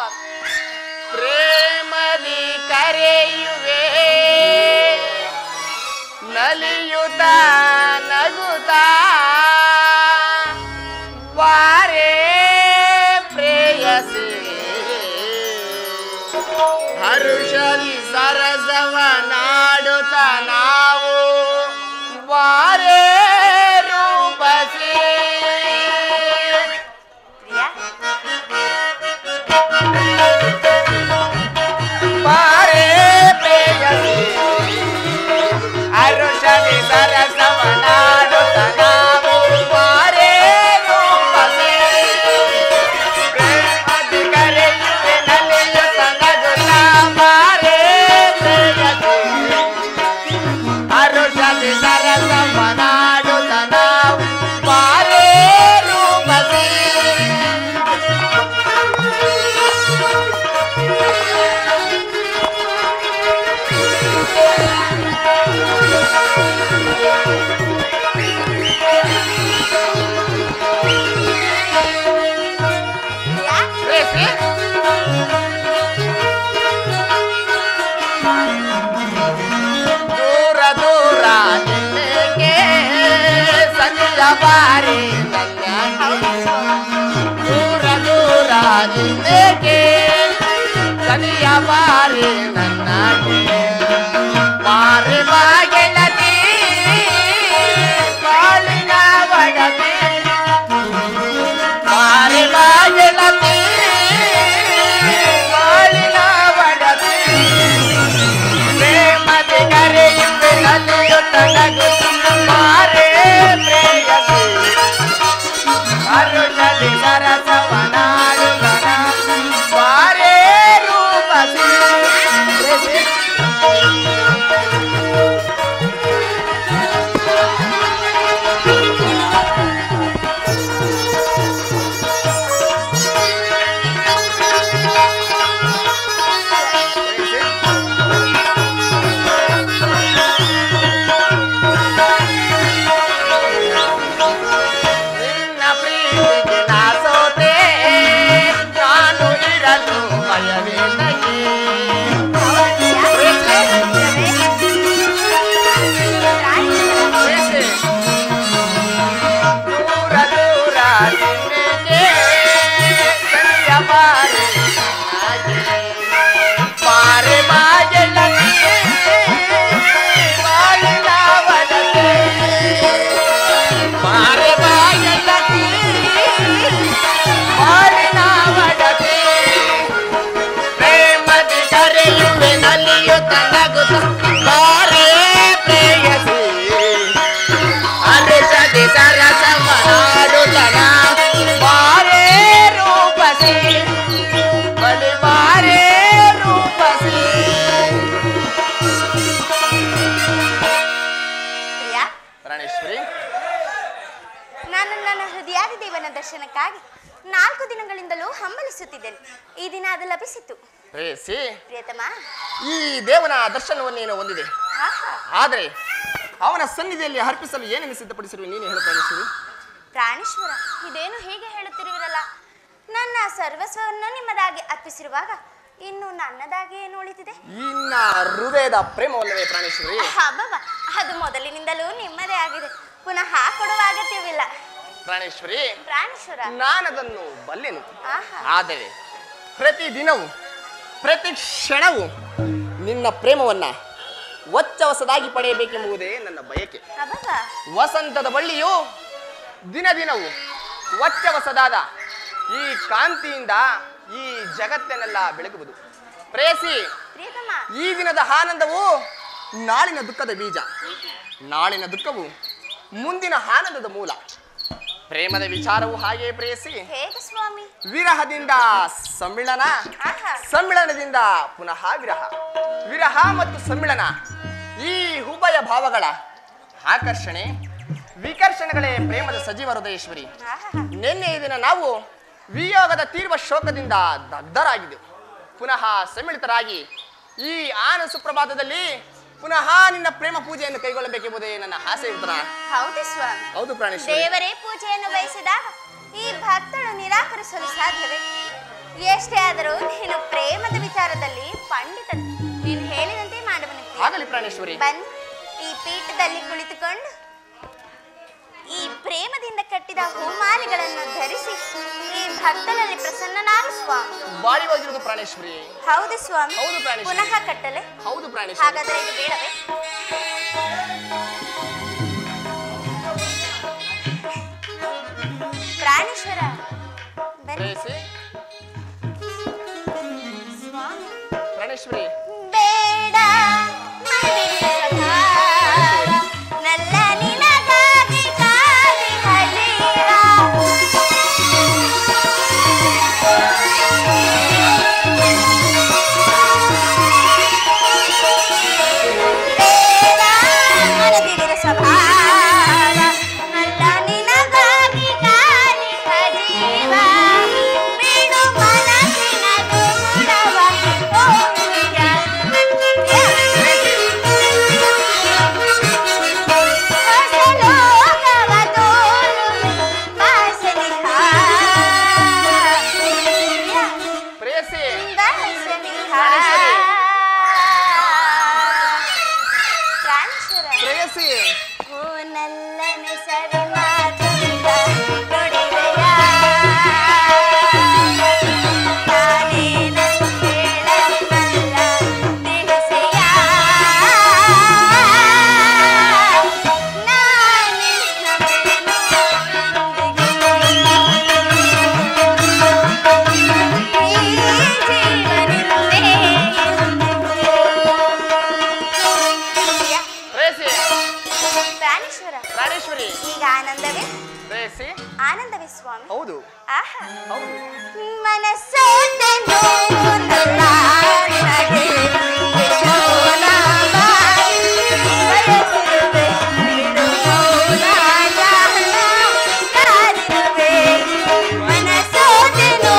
ಸ್ವಾಮಿ. ಪ್ರೇಮದಿ ಕರೆಯುವೆ ನಲಿಯುತ್ತ ನಗುತ್ತ ಬಾರೆ ಪ್ರೇಯಸಿ ಹರುಷದಿ ಸರಸವ ನಾಡುತ್ತ ನಾವು ಬಾರೆ ರೂಪಸಿ ಬಾರೆ ಪ್ರೇಯಸಿ ಹರುಷದಿ ಸರಸವ ನಾಡುತ್ತ ನಾವು ಬಾರೆ ರೂಪಸಿ ಪ್ರೇಮದಿ ಕರೆಯುವೆ ನಲಿಯುತ್ತ ನಗುತ್ತ ಬಾರೆ ಪ್ರೇಯಸಿ ಹರುಷದಿ ಸರಸವ ನಾಡುತ್ತ ನಾವು ಬಾರೆ ರೂಪಸಿ ದೂರ ದೂರ ನಿನ್ನೆಗೆ ಸಂಜ ಬಾರಿ ದೂರ ದೂರ ನಿನ್ನೆಗೆ ಸನಿಯ ಬಾರಿ ನನ್ನಗೆ ಬಾರಿ ಬಾಗೆಳತಿ ಬಾಳಿನ ಒಡತಿ ಬಾರಿ ಬಾಗೆಳತಿ ಬಾಳಿನ ಒಡತಿ ಪ್ರೇಮದಿ ಕರೆಯುವೆ ನಲಿಯುತ್ತ ನಗುತ್ತ ಬಾರೆ ಪ್ರೇಯಸಿ ಹರುಷದಿ ಸರಸವ ನಾಡುತ್ತ ಬಾರೆ ರೂಪಸಿ ನಿನ್ನ ಪ್ರೀತಿಗೆ ನಾ ಸೋತೆ ನಾನು ಇರಲು ಭಯವೇನಗೆ ದೂರ ದೂರ ನಿನ್ನೆಗೆ ಸನಿಯ ಬಾರಿ ಬಾರೆ ಬಾಗೆಳತಿ ಬಾಳಿನ ಒಡತಿ ಬಾರೆ ಬಾಗೆಳತಿ ಬಾಳಿನ ಒಡತಿ ಪ್ರೇಮದಿ ಕರೆಯುವೆ ನಲಿಯುತ್ತ ನಗುತ್ತ ಬಾರೆ ಪ್ರೇಯಸಿ ಹರುಷದಿ ಸರಸವ ನಾಡುತ್ತ ಬಾರೆ ರೂಪಸಿ ಬಲಿ ಬಾರೆ ರೂಪಸಿ ಪ್ರಿಯಾ, ಪ್ರಾಣೇಶ್ವರಿ ನಾನು ನನ್ನ ಹೃದಯಾದಿ ದೇವನ ದರ್ಶನಕ್ಕಾಗಿ 4 ದಿನಗಳಿಂದಲೂ ಹಂಬಲಿಸುತ್ತಿದ್ದೇನೆ. ಈ ದಿನ ಅದು ಲಭಿಸಿತು. ಪ್ರೇಯಸಿ ಪ್ರಿಯತಮ, ಈ ದೇವನ ದರ್ಶನವನ್ನು ನೀನು ಹೊಂದಿದೆ. ಆಹಾ, ಆದರೆ ಅವನ ಸನ್ನಿಧಿಯಲ್ಲಿ ಅರ್ಪಿಸಲು ಏನೇನು ಸಿದ್ಧಪಡಿಸಿರುವೆ ನೀನು ಹೇಳು ಪ್ರಾಣೇಶ್ವರಿ. ಪ್ರಾಣೇಶ್ವರ, ಇದೇನು ಹೀಗೆ ಹೇಳುತ್ತಿರುವಿರಲ್ಲ? ನನ್ನ ಸರ್ವಸ್ವವನ್ನು ನಿಮ್ಮದಾಗಿ ಅರ್ಪಿಸಿರುವಾಗ ಇನ್ನು ನನ್ನದಾಗಿ ಏನು ಉಳಿದಿದೆ? ಇನ್ನ ಹೃದಯದ ಪ್ರೇಮವಲ್ಲವೇ ಪ್ರಾಣೇಶ್ವರಿ? ಅಬ್ಬಬ್ಬ, ಅದು ಮೊದಲಿನಿಂದಲೂ ನಿಮ್ಮದೇ ಆಗಿದೆ. ಪುನಃ ಕೊಡುವ ಅಗತ್ಯವಿಲ್ಲ. ಪ್ರಾಣೇಶ್ವರಿ, ಪ್ರಾಣೇಶ್ವರ, ನಾನದನ್ನು ಬಲ್ಲೆನು. ಆಹಾ, ಆದರೆ ಪ್ರತಿದಿನವೂ ಪ್ರತಿ ಕ್ಷಣವೂ ನಿನ್ನ ಪ್ರೇಮವನ್ನ ಹೊಚ್ಚ ಪಡೆಯಬೇಕೆಂಬುದೇ ನನ್ನ ಬಯಕೆ. ಅಬ್ಬಬ್ಬ, ವಸಂತದ ಬಳ್ಳಿಯು ದಿನ ದಿನವೂ ಹೊಚ್ಚ ಈ ಕಾಂತಿಯಿಂದ ಈ ಜಗತ್ತನ್ನೆಲ್ಲ ಬೆಳಗುವುದು. ಪ್ರೇಯಸಿ, ಪ್ರಿಯತಮ, ಈ ದಿನದ ಆನಂದವು ನಾಳಿನ ದುಃಖದ ಬೀಜ, ನಾಳಿನ ದುಃಖವು ಮುಂದಿನ ಆನಂದದ ಮೂಲ. ಪ್ರೇಮದ ವಿಚಾರವು ಹಾಗೆ ಪ್ರೇಯಸಿ. ಹೇಗೆ ಸ್ವಾಮಿ? ವಿರಹದಿಂದ ಸಮ್ಮಿಳನ, ಆಹಾ, ಸಮ್ಮಿಳನದಿಂದ ಪುನಃ ವಿರಹ, ವಿರಹ ಮತ್ತು ಸಮ್ಮಿಳನ ಈ ಉಭಯ ಭಾವಗಳ ಆಕರ್ಷಣೆ ವಿಕರ್ಷಣೆಗಳೇ ಪ್ರೇಮದ ಸಜೀವ ಹೃದಯೇಶ್ವರಿ. ಆಹಾ, ನಿನ್ನೆ ಈ ದಿನ ನಾವು ವಿಯೋಗದ ತೀವ್ರ ಶೋಕದಿಂದ ದಗ್ಧರಾಗಿದ್ದೆವು. ಪುನಃ ಸಮ್ಮಿಳಿತರಾಗಿ ಈ ಆನಂದ ಸುಪ್ರಭಾತದಲ್ಲಿ ಪುನಃ ನಿನ್ನ ಪ್ರೇಮ ಪೂಜೆಯನ್ನು ಕೈಗೊಳ್ಳಬೇಕೆಂಬುದೇ ನನ್ನ ಆಸೆ ಉತ್ತರ. ಹೌದು ಸ್ವಾಮಿ. ಹೌದು ಪ್ರಾಣೇಶ್ವರಿ. ದೇವರೇ ಪೂಜೆಯನ್ನು ಬಯಸಿದಾಗ ಈ ಭಕ್ತಳು ನಿರಾಕರಿಸಲು ಸಾಧ್ಯವೇ? ಎಷ್ಟೇ ಆದರೂ ನೀನು ಪ್ರೇಮದ ವಿಚಾರದಲ್ಲಿ ಪಂಡಿತನು. ನೀನು ಹೇಳಿದಂತೆ ಮಾಡುವನು. ಆಗಲಿ ಪ್ರಾಣೇಶ್ವರಿ. ಬನ್ನಿ, ಈ ಪೀಠದಲ್ಲಿ ಕುಳಿತುಕೊಂಡು ಈ ಪ್ರೇಮದಿಂದ ಕಟ್ಟಿದ ಹೂಮಾಲೆಗಳನ್ನು ಧರಿಸಿ ಈ ಭಕ್ತನಲ್ಲಿ ಪ್ರಸನ್ನನಾಗು ಸ್ವಾಮಿ. ಬಾಳಿ ಹೋಗಿರುವುದು ಪ್ರಾಣೇಶ್ವರಿ. ಹೌದು ಸ್ವಾಮಿ. ಹೌದು ಪ್ರಾಣೇಶ್ವರಿ. ಪುನಃ ಕಟ್ಟಲೆ? ಹೌದು ಪ್ರಾಣೇಶ್ವರಿ. ಹಾಗಾದರೆ ಇದು ಬೇಡವೇ? ಪ್ರಾಣೇಶ್ವರ ಬನ್ನಿ. ಸ್ವಾಮಿ ಪ್ರಾಣೇಶ್ವರಿ ಬೇಡ ನಲ್ಲ ನಿನಗಾಗಿ ಕಾದಿ ಹಜೀರ. ಬೇಡ ಮನದಿರ ಸಭಾರ ನಲ್ಲ ನಿನಗಾಗಿ ಕಾದಿ ಹಜೀರ. ಬಿಡು ಮನಸ್ಸಿನ ದುಗುಡವ ಓವಿಯ. ಈಗ ಆನಂದವೇ? ಆನಂದವೇ ಸ್ವಾಮಿ. ಹೌದು. ಆಹಾ ಮನಸ್ಸೋತೆನೋ ನಲ್ಲ ನಗೆ ಮೌನ ಬಾಯಿ ಬಯಸಿರುವೆ ಮೌನ ಕಾದಿರುವೆ ಮನಸ್ಸೋತೆನೋ.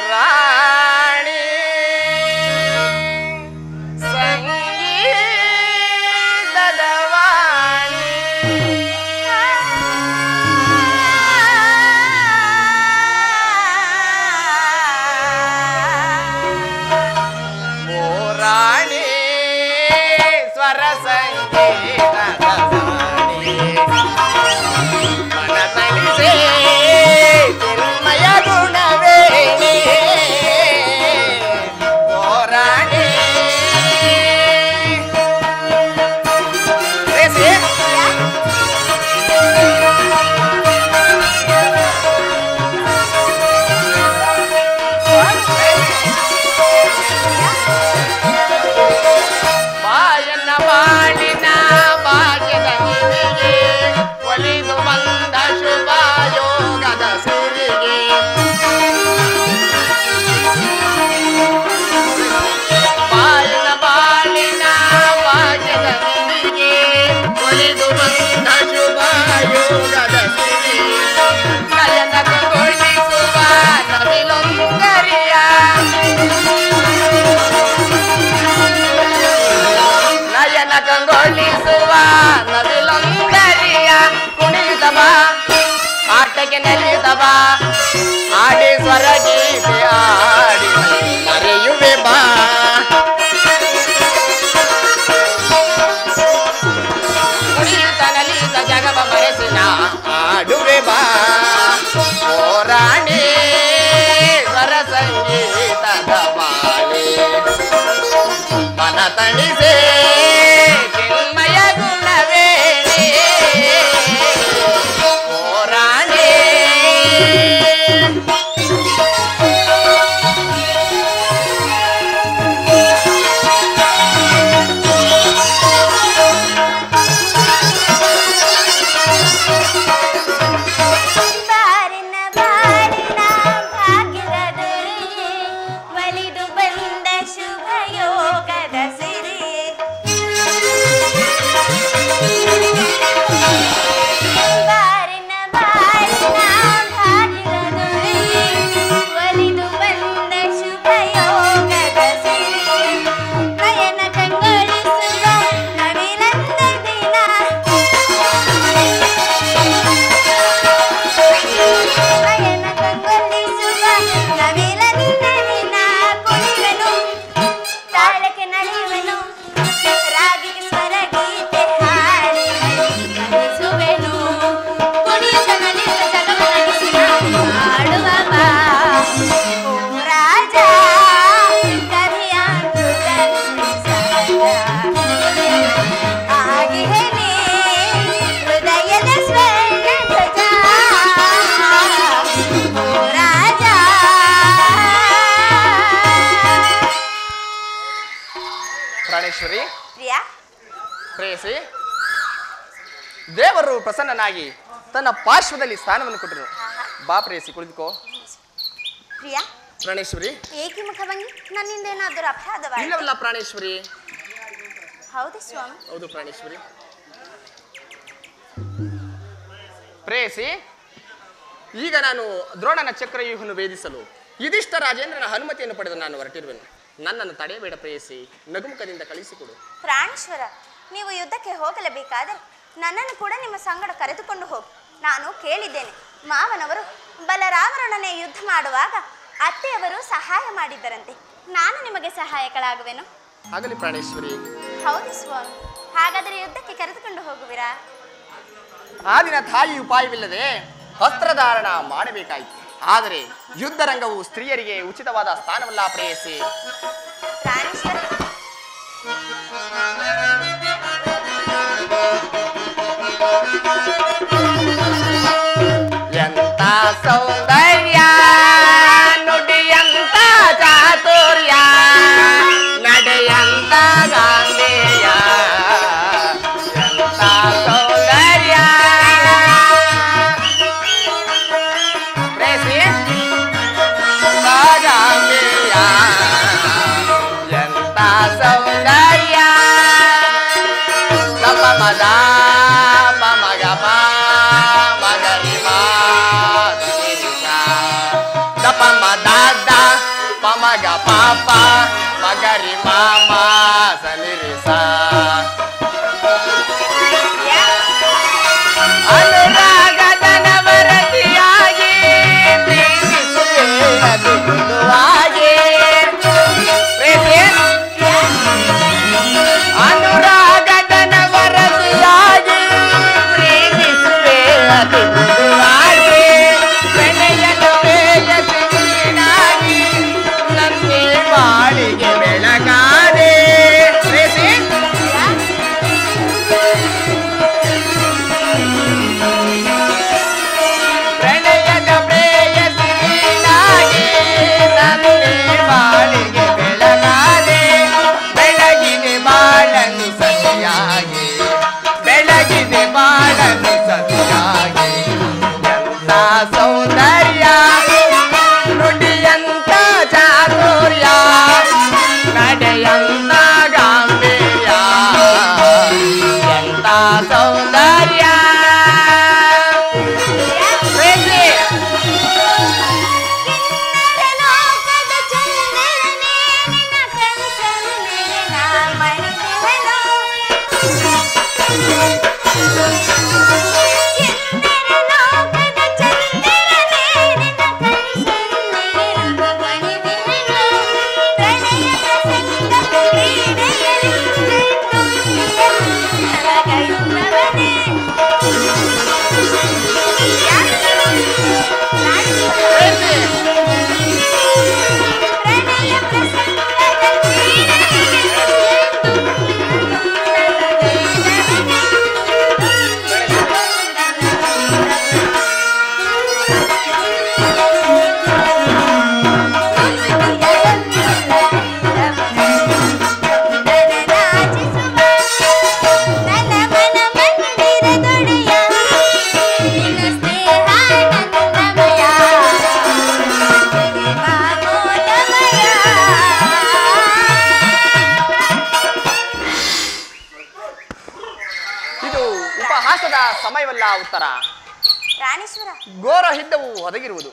ರಾಣಿ ಸಂಗೀತದ ವಾಣಿ ಓ ರಾಣಿ ಸ್ವರ ಸಂಗೀತದ ವಾಣಿ ಮನತನಿಸೇ ಚಿನ್ಮಯ ಗುಣವೇಣಿ ಓ ರಾಣಿ. ಬಾಯನ್ನ ಬಾಳಿನ ಭಾಗ್ಯದ ನಿಧಿಗೆ ಒಲಿದು ಬಂದ ಶುಭ ಯೋಗದ ಸಿರಿಗೆ ಬಾಯನ ಬಾಳಿನ ಭಾಗ್ಯದ ನಿಧಿಗೆ ಒಲಿದು ಬಂದ ಶುಭ ಯೋಗದ ಸಿರಿಗೆ ನಯನ ಗೊಳಿಸುವ ನವಿಲೊಂದರಿಯ ನಯನ ಕಂಗೊಳಿಸುವ ನವಿಲೊಂದರಿಯ ಕುಣಿತವ ಆಟಕ್ಕೆ ನೆಲೆದವ ಆಡಿ ಸ್ವರ ಗೀತೆ ಆಡಿ ಮರೆಯುವೆ ಬಾ. ಕುಣಿತ ನಲಿತ ಜಗವ ಮರೆಸಿನ ಆಡುವೆ ಬಾ. ಓ ರಾಣಿ ಸ್ವರ ಸಂಗೀತದ ಬಾಳೆ ಮನ ತಣಿಸೆ ಚಿನ್ಮಯ ಗುಣವೇಣಿ ಓ ರಾಣಿ. ಬಾರಿನ ಬಾಳಿನ ಭಾಗ್ಯದ ದುರಿಯೇ ಒಲಿದು ಬಂದ ಶುಭ ಯೋಗದ ಸಿರಿಯೇ ಪ್ರಾಣೇಶ್ವರಿ, ಪ್ರಿಯಾ, ಪ್ರೇಯಸಿ, ದೇವರು ಪ್ರಸನ್ನನಾಗಿ ತನ್ನ ಪಾರ್ಶ್ವದಲ್ಲಿ ಸ್ಥಾನವನ್ನು ಕೊಟ್ಟರು. ಬಾ ಪ್ರೇಯಸಿ, ಕುಳಿತುಕೋ. ಪ್ರಿಯಾ, ಪ್ರಾಣೇಶ್ವರಿ, ಏಕೆ ಮುಖಭಂಗಿ? ನನ್ನಿಂದ ಏನಾದರೂ ಅಪರಾಧವಾಯಿತು? ಇಲ್ಲವಲ್ಲ ಪ್ರಾಣೇಶ್ವರಿ. ಹೌದು ಸ್ವಾಮಿ. ಹೌದು ಪ್ರಾಣೇಶ್ವರಿ. ಪ್ರೇಯಸಿ, ಈಗ ನಾನು ದ್ರೋಣನ ಚಕ್ರವ್ಯೂಹವನ್ನು ಭೇದಿಸಲು ಯುಧಿಷ್ಠ ರಾಜೇಂದ್ರನ ಅನುಮತಿಯನ್ನು ಪಡೆದು ನಾನು ಹೊರಟಿರುವೆನು. ನನ್ನನ್ನು ತಡೆಯಬೇಡ ಪ್ರೇಯಸಿ, ನಗುಮುಖದಿಂದ ಕಳಿಸಿಕೊಡು. ಪ್ರಾಣೇಶ್ವರ, ನೀವು ಯುದ್ಧಕ್ಕೆ ಹೋಗಲೇಬೇಕಾದರೆ ನನ್ನನ್ನು ಕೂಡ ನಿಮ್ಮ ಸಂಗಡ ಕರೆದುಕೊಂಡು ಹೋಗಿ. ನಾನು ಕೇಳಿದ್ದೇನೆ, ಮಾವನವರು ಬಲರಾಮರೊಡನೆ ಯುದ್ಧ ಮಾಡುವಾಗ ಅತ್ತೆಯವರು ಸಹಾಯ ಮಾಡಿದ್ದರಂತೆ. ನಾನು ನಿಮಗೆ ಸಹಾಯಕಳಾಗುವೆನು. ಆಗಲಿ ಪ್ರಾಣೇಶ್ವರಿ. ಹೌದು ಸ್ವಾಮಿ. ಹಾಗಾದರೆ ಯುದ್ಧಕ್ಕೆ ಕರೆದುಕೊಂಡು ಹೋಗುವಿರಾ? ಆ ದಿನ ತಾಯಿ ಉಪಾಯವಿಲ್ಲದೆ ವಸ್ತ್ರಧಾರಣ ಮಾಡಬೇಕಾಯಿತು. ಆದರೆ ಯುದ್ಧ ರಂಗವು ಸ್ತ್ರೀಯರಿಗೆ ಉಚಿತವಾದ ಸ್ಥಾನವಲ್ಲ ಪ್ರೇಯಸಿ. ಪ್ರಾಣೇಶ್ವರ, ಎಂತ ಸೌಂದರ್ಯ, ನುಡಿಯಂತ ಚಾತುರ್ಯ, ನಡೆಯಂತ ಗಾಂಧೇಯ, ಎಂತ ಸೌಂದರ್ಯ. ಪ್ರೇಯಸಿ, ಗಾಂಧೇಯ, ಎಂತ ಸೌಂದರ್ಯ. ಗಪ ಮದ ಮಗ ಮಗರಿ ದಪ ಮದ ಪಮಗ ಪಾಪ ಮಗರಿ ಮಾಮ ಸನಿರಿಸ. ಅನುರಾಗದ ವರದಿಯಾಗಿ ಪ್ರೀತಿಸುವೆ ಅದು ಮೃದುವಾಗಿ. ಅನುರಾಗದ ವರದಿಯಾಗಿ ಪ್ರೀತಿಸುವೆ ಅದು ಮೃದುವಾಗಿ. ಬೆಳೆಯದ ಬೇಯಸಿ ನೀನಾಗಿ ನನ್ನೇ ಬಾಳಿಗೆ ಬೆಳಗಾದೆ. ಪ್ರಣಯದ ಪ್ರೇಯಸಿ ನೀನಾಗಿ ನನ್ನೇ ಬಾಳಿಗೆ ಬೆಳಗಾದೆ. ಬೆಳಗಿದೆ ಬಾಳನು ಸತಿಯಾಗಿ, ಬೆಳಗಿದೆ ಬಾಳನು ಸತಿಯಾಗಿ. ಎಂತ ಸೌಂದರ್ಯ, ನುಡಿಯಂತ ಚಾತುರ್ಯ, ನಡೆಯಂತ ಗಾಂಭೀರ್ಯ, ಎಂತ ಸೌಂದರ್ಯ. ಲೋಕದ ಚಂದ್ರನೇ ನಿನ್ನ ಕನಸನ್ನೇ ನಾ ಮಣಿದೆವನು. ಲೋಕದ ಚಂದ್ರನೇ ನಿನ್ನ ಕನಸನ್ನೇ ನಾ ಮಣಿದೆವನು. ಪ್ರಣಯದ ಸಂಗಮ ಕ್ರೀಡೆಯಲ್ಲಿ ಕೈಗೊಂಡವನೇ. ಪ್ರಣಯ ಪ್ರಸಂಗದ ನನ್ನ ಮನ ಮಂದಿರದೊಡೆಯ ನಿನ್ನ ಸ್ನೇಹ ನಂದಮಯ ಮಾಮೋದಮಯ. ಇದು ಉಪಹಾಸದ ಸಮಯವಲ್ಲ ಉತ್ತರ. ಪ್ರಾಣೇಶ್ವರ, ಘೋರ ಯುದ್ಧವು ಒದಗಿರುವುದು.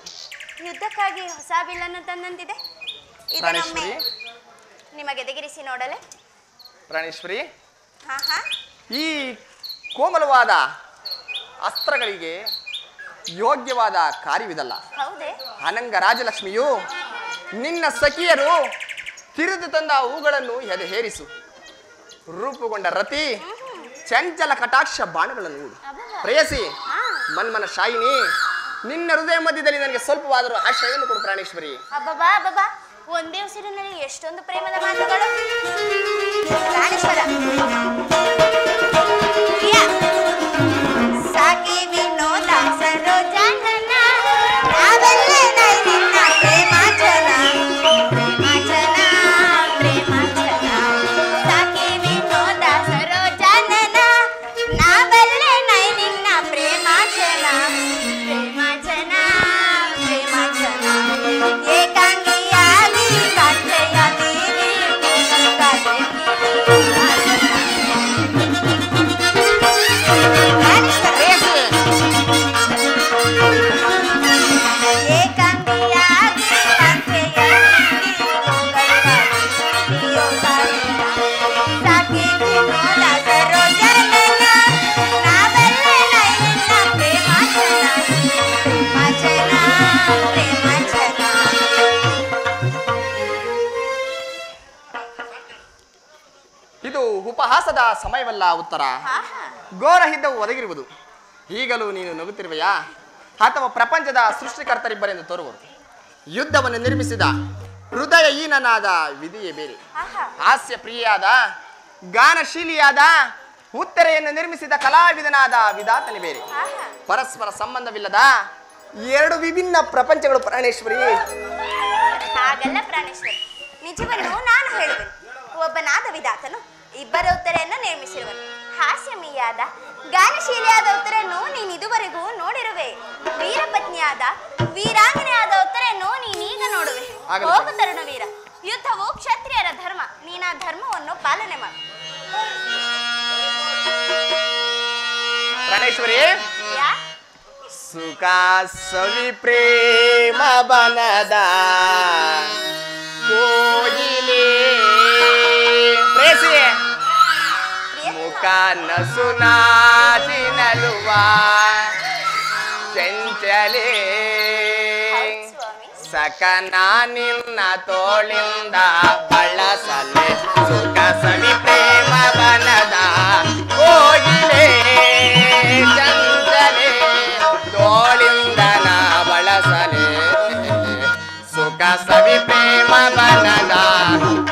ಯುದ್ಧಕ್ಕಾಗಿ ಹೊಸ ಬಿಲ್ಲನ್ನು ತಂದಂತಿದೆ. ಇದನ್ನೊಮ್ಮೆ ಪ್ರಾಣೇಶ್ವರಿ, ನಿಮಗೆ ಎದಗಿರಿಸಿ ನೋಡಲೆ. ಪ್ರಾಣೇಶ್ವರಿ, ಹಾ ಹಾ, ಈ ಕೋಮಲವಾದ ಅಸ್ತ್ರಗಳಿಗೆ ಯೋಗ್ಯವಾದ ಕಾರ್ಯವಿದಲ್ಲ. ಹೌದೇ? ಅನಂಗ ರಾಜಲಕ್ಷ್ಮಿಯು ನಿನ್ನ ಸಖಿಯರು ತಿರಿದು ತಂದ ಹೂಗಳನ್ನು ಹೇರಿಸು. ರೂಪುಗೊಂಡ ರತಿ ಚಂಚಲ ಕಟಾಕ್ಷ ಬಾಣಗಳನ್ನು ಹೂಡು. ಅಬ್ಬಬ್ಬ. ಪ್ರೇಯಸಿ, ಹಾ. ಮನ್ಮನ ಶಾಯಿನಿ, ನಿನ್ನ ಹೃದಯ ಮಧ್ಯದಲ್ಲಿ ನನಗೆ ಸ್ವಲ್ಪವಾದರೂ ಆಶ್ರಯವನ್ನು ಕೊಡು ಪ್ರಾಣೇಶ್ವರಿ. ಅಬ್ಬಬ್ಬಾ ಅಬ್ಬಬ್ಬಾ, ಒಂದೇ ಉಸಿರಿನಲ್ಲಿ ಎಷ್ಟೊಂದು ಪ್ರೇಮದ ಮಾತುಗಳು. ಪ್ರಾಣೇಶ್ವರ, ಪ್ರಿಯ, ಸಾಕಿ ವಿನೋದ ಸರೋಜಾನನ, ನಾವೆಲ್ಲ ನಿನ್ನ ಪ್ರೇಮಾಚನ, ಪ್ರೇಮಾಚನ, ಪ್ರೇಮಾಚನ. ಸಾಕಿ ಇದು ಉಪಹಾಸದ ಸಮಯವಲ್ಲ ಉತ್ತರ. ಆಹಾ. ಘೋರ ಹಿದ್ದವು ಒದಗಿರುವುದು. ಈಗಲೂ ನೀನು ನಗುತ್ತಿರುವೆಯಾ ಅಥವಾ ಪ್ರಪಂಚದ ಸೃಷ್ಟಿಕರ್ತರಿಬ್ಬರೆಂದು ತೋರುವರು? ಯುದ್ಧವನ್ನು ನಿರ್ಮಿಸಿದ ಹೃದಯಹೀನನಾದ ವಿಧಿಯೇ ಬೇರೆ. ಆಹಾ. ಹಾಸ್ಯ ಪ್ರಿಯಾದ ಗಾನಶೀಲಿಯಾದ ಉತ್ತರೆಯನ್ನು ನಿರ್ಮಿಸಿದ ಕಲಾವಿದನಾದ ವಿಧಾತನೇ ಬೇರೆ. ಆಹಾ. ಪರಸ್ಪರ ಸಂಬಂಧವಿಲ್ಲದ ಎರಡು ವಿಭಿನ್ನ ಪ್ರಪಂಚಗಳು ಪ್ರಾಣೇಶ್ವರಿ. ಹಾಗಲ್ಲ ಪ್ರಾಣೇಶ್ವರಿ, ನಿಜವನ್ನು ನಾನು ಹೇಳುವೆನು. ಒಬ್ಬನಾದ ವಿಧಾತನು ಇಬ್ಬರ ಉತ್ತರೆಯನ್ನು ನಿರ್ಮಿಸಿರುವನು. ಹಾಸ್ಯಮೀಯಾದ ಗಾನಶೀಲಿಯಾದ ಉತ್ತರೆಯನ್ನು ನೀನು ಇದುವರೆಗೂ ನೋಡಿರುವೆ. ವೀರಪತ್ನಿಯಾದ ವೀರಾಂಗನೆಯಾದ ಉತ್ತರೆಯನ್ನು ನೀನೀಗ ನೋಡುವೆ. ಆಗಲಿ. ಹೋಗು ತರುಣ ವೀರ, ಯುದ್ಧವು ಕ್ಷತ್ರಿಯರ ಧರ್ಮ. ನೀನು ಆ ಧರ್ಮವನ್ನು ಪಾಲನೆ ಮಾಡು. ಪ್ರಾಣೇಶ್ವರಿ, ಯಾ ಸುಖ ಸವಿ ಪ್ರೇಮ ಬನದ ಕೋಗಿಲೆ ಪ್ರೇಸಿ ಮುಖ ನಸು ನಾಚಿನಲುವ ಚಂಚಲೆ ಹೌದು ಸ್ವಾಮಿ. ಸಕನ ನಿನ್ನ ತೋಳಿಂದ ಬಳಸಲೆ ಸುಖ ಸವಿ ಪ್ರೇಮ ಬನದ ಕೋಗಿಲೆ ಚಂಚಲೆ ತೋಳಿಂದ ನಾ ಬಳಸಲೆ ಸುಖ ಸವಿ ಪ್ರೇಮ ಬನದ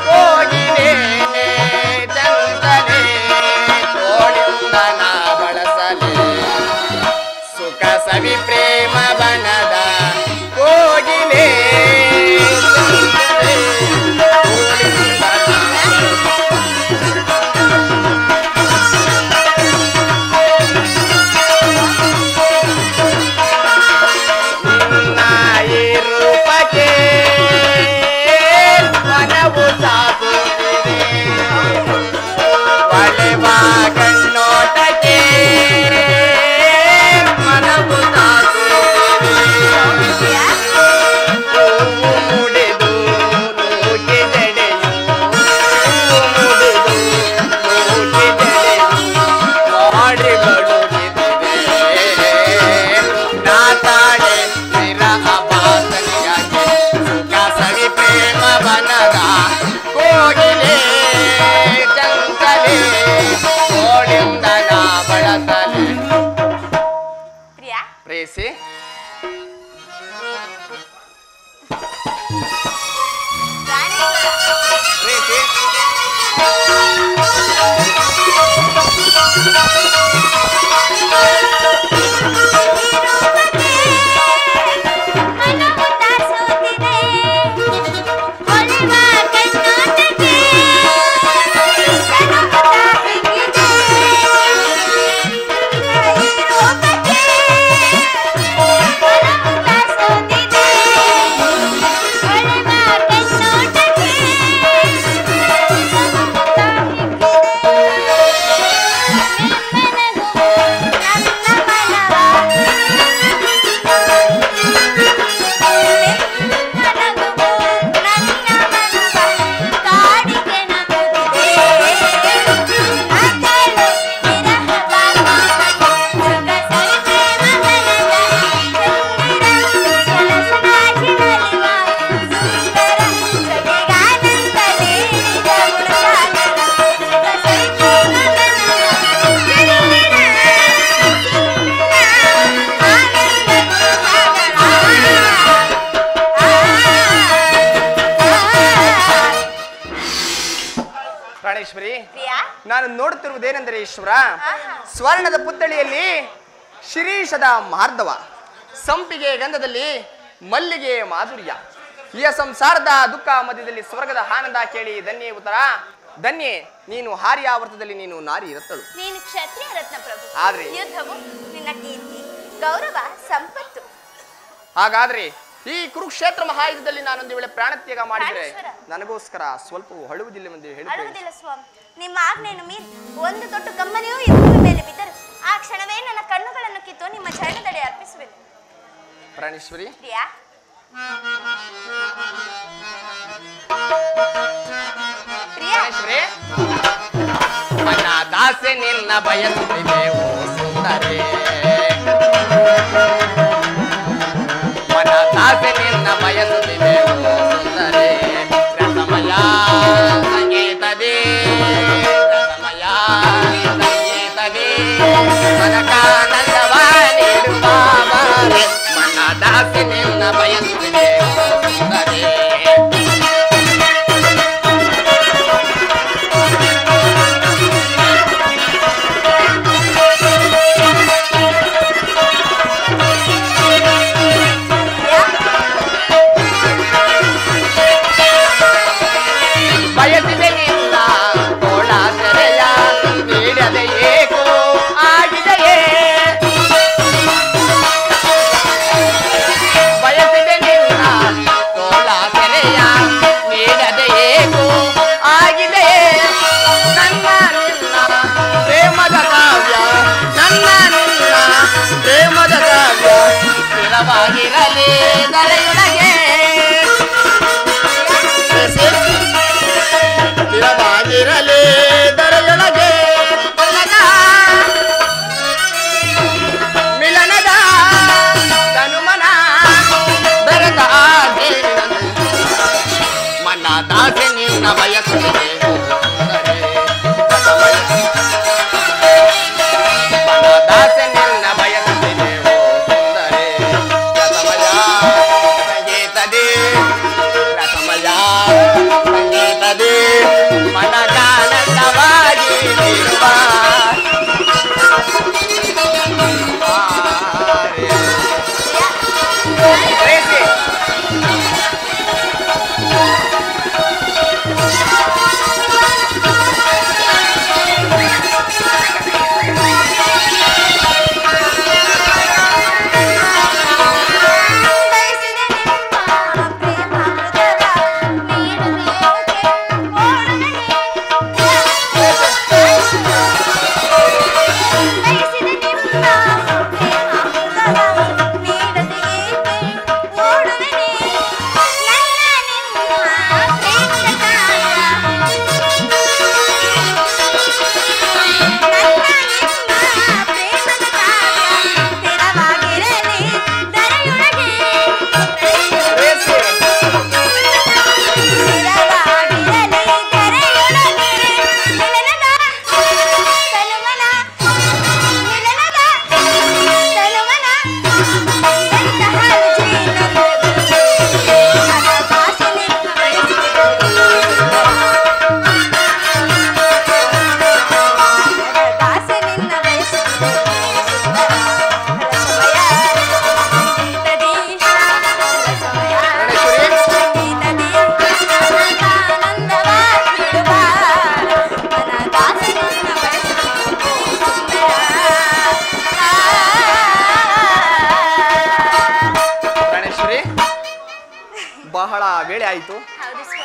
ಕೋಗಿಲೆ ಚಂಚಲೆ ತೋಳಿಂದ ನಾ ಬಳಸಲೆ ಸುಖ ಸವಿ ಪ್ರೇಮ ಬನದ ಕೋಗಿಲೆ ಚಂಚಲೆ ತೋಳಿಂದ ರೂಪಕ್ಕೆ ಮನವು ಸಾಗುತ್ತಿದೆ ಒಳೆವ ಕಣ್ಣೋಟಕ್ಕೆ ಮನವು ಸಾಗುತ್ತಿದೆ ಹೂವು ಮುಡಿದು ನೂಕಿ ಜಡೆಯು ಮುಡಿದು ನೂಕಿ ಜಡೆಯು ಮಾಡಿಗಳು ನಾತಾಡೆ ಸ್ಥಿರ ಅಪಾಸನೆಯಾಗಿ ಸುಖ ಸವಿ ಪ್ರೇಮ ಬನದ ಕೋಗಿಲೆ ಚಂಚಲೆ ಕೋಡಿಂದ ನಾ ಬಳಸಲೆ. ಪ್ರಿಯಾ, ಪ್ರೇಸಿ ಪ್ರಾಣೇಶ್ವರ, ಪ್ರೇಸಿ ಮನವು ತಾಸುತ್ತಿದೆ ಒಳೆವ ಕಣ್ಣೋಟಕ್ಕೆ ಸನುಮತ ಹಿಗ್ಗಿದೆ. ಈ ರೂಪಕ್ಕೆ ಮನವು ತಾಸುತ್ತಿದೆ ಒಳೆವ ಕಣ್ಣೋಟಕ್ಕೆ ಸನುಮತ ಪ್ರಾಣೇಶ್ವರಿ, ಪ್ರಿಯಾ, ನಾನು ನೋಡುತ್ತಿರುವುದೇನೆಂದರೆ ಈಶ್ವರ, ಆಹಾ. ಸ್ವರ್ಣದ ಪುತ್ಥಳಿಯಲ್ಲಿ ಶಿರೀಷದ ಮಾರ್ಧವ, ಸಂಪಿಗೆ ಗಂಧದಲ್ಲಿ ಮಲ್ಲಿಗೆ ಮಾಧುರ್ಯ, ಈ ಸಂಸಾರದ ದುಃಖ ಮಧ್ಯದಲ್ಲಿ ಸ್ವರ್ಗದ ಆನಂದ ಕೇಳಿ ಧನ್ಯೇ ಉತ್ತರ. ಧನ್ಯೇ ನೀನು ಹಾರ್ಯಾವರ್ತದಲ್ಲಿ ನೀನು ನಾರಿ ರತ್ತಳು. ನೀನು ಕ್ಷತ್ರಿಯ ರತ್ನ ಪ್ರಭು. ಆದ್ರೆ ಯುದ್ಧವು ನಿನ್ನ ಕೀರ್ತಿ, ಗೌರವ, ಸಂಪತ್ತು. ಹಾಗಾದ್ರೆ ಈ ಕುರುಕ್ಷೇತ್ರ ಮಹಾಯುದ್ಧದಲ್ಲಿ ನಾನೊಂದು ವೇಳೆ ಪ್ರಾಣತ್ಯಾಗ ಮಾಡಿದರೆ ಪ್ರಾಣೇಶ್ವರ. ನನಗೋಸ್ಕರ ಸ್ವಲ್ಪವೂ ಅಳುವುದಿಲ್ಲವೆಂದು ಹೇಳುತ್ತೇನೆ. ಅಳುವುದಿಲ್ಲ ಸ್ವಾಮಿ. ನಿಮ್ಮ ಆಜ್ಞೆಯನ್ನು ಮೀರಿ ಒಂದು ದೊಡ್ಡ ಕಮ್ಮನೆಯೂ ಈ ಭೂಮಿ ಮೇಲೆ ಬಿದ್ದರು ಆ ಕ್ಷಣವೇ ನನ್ನ ಕಣ್ಣುಗಳನ್ನು ಕಿತ್ತು ನಿಮ್ಮ ಚರಣದಡಿ ಅರ್ಪಿಸುವೆನು. ಪ್ರಾಣೇಶ್ವರಿ, ಪ್ರಿಯಾ, ಪ್ರಿಯಾ, ಪ್ರಾಣೇಶ್ವರಿ, ನನ್ನ ದಾಸೆ ನಿನ್ನ ಬಯಸುತ್ತಿದೆ ಓ ಸುಂದರೇ, ಮನ ದಾಸೆ ನಿನ್ನ ಬಯಸುತ್ತಿದೆ ಓ ಸುಂದರೇ, ರಸಮಯ ಸಂಗೀತದೇ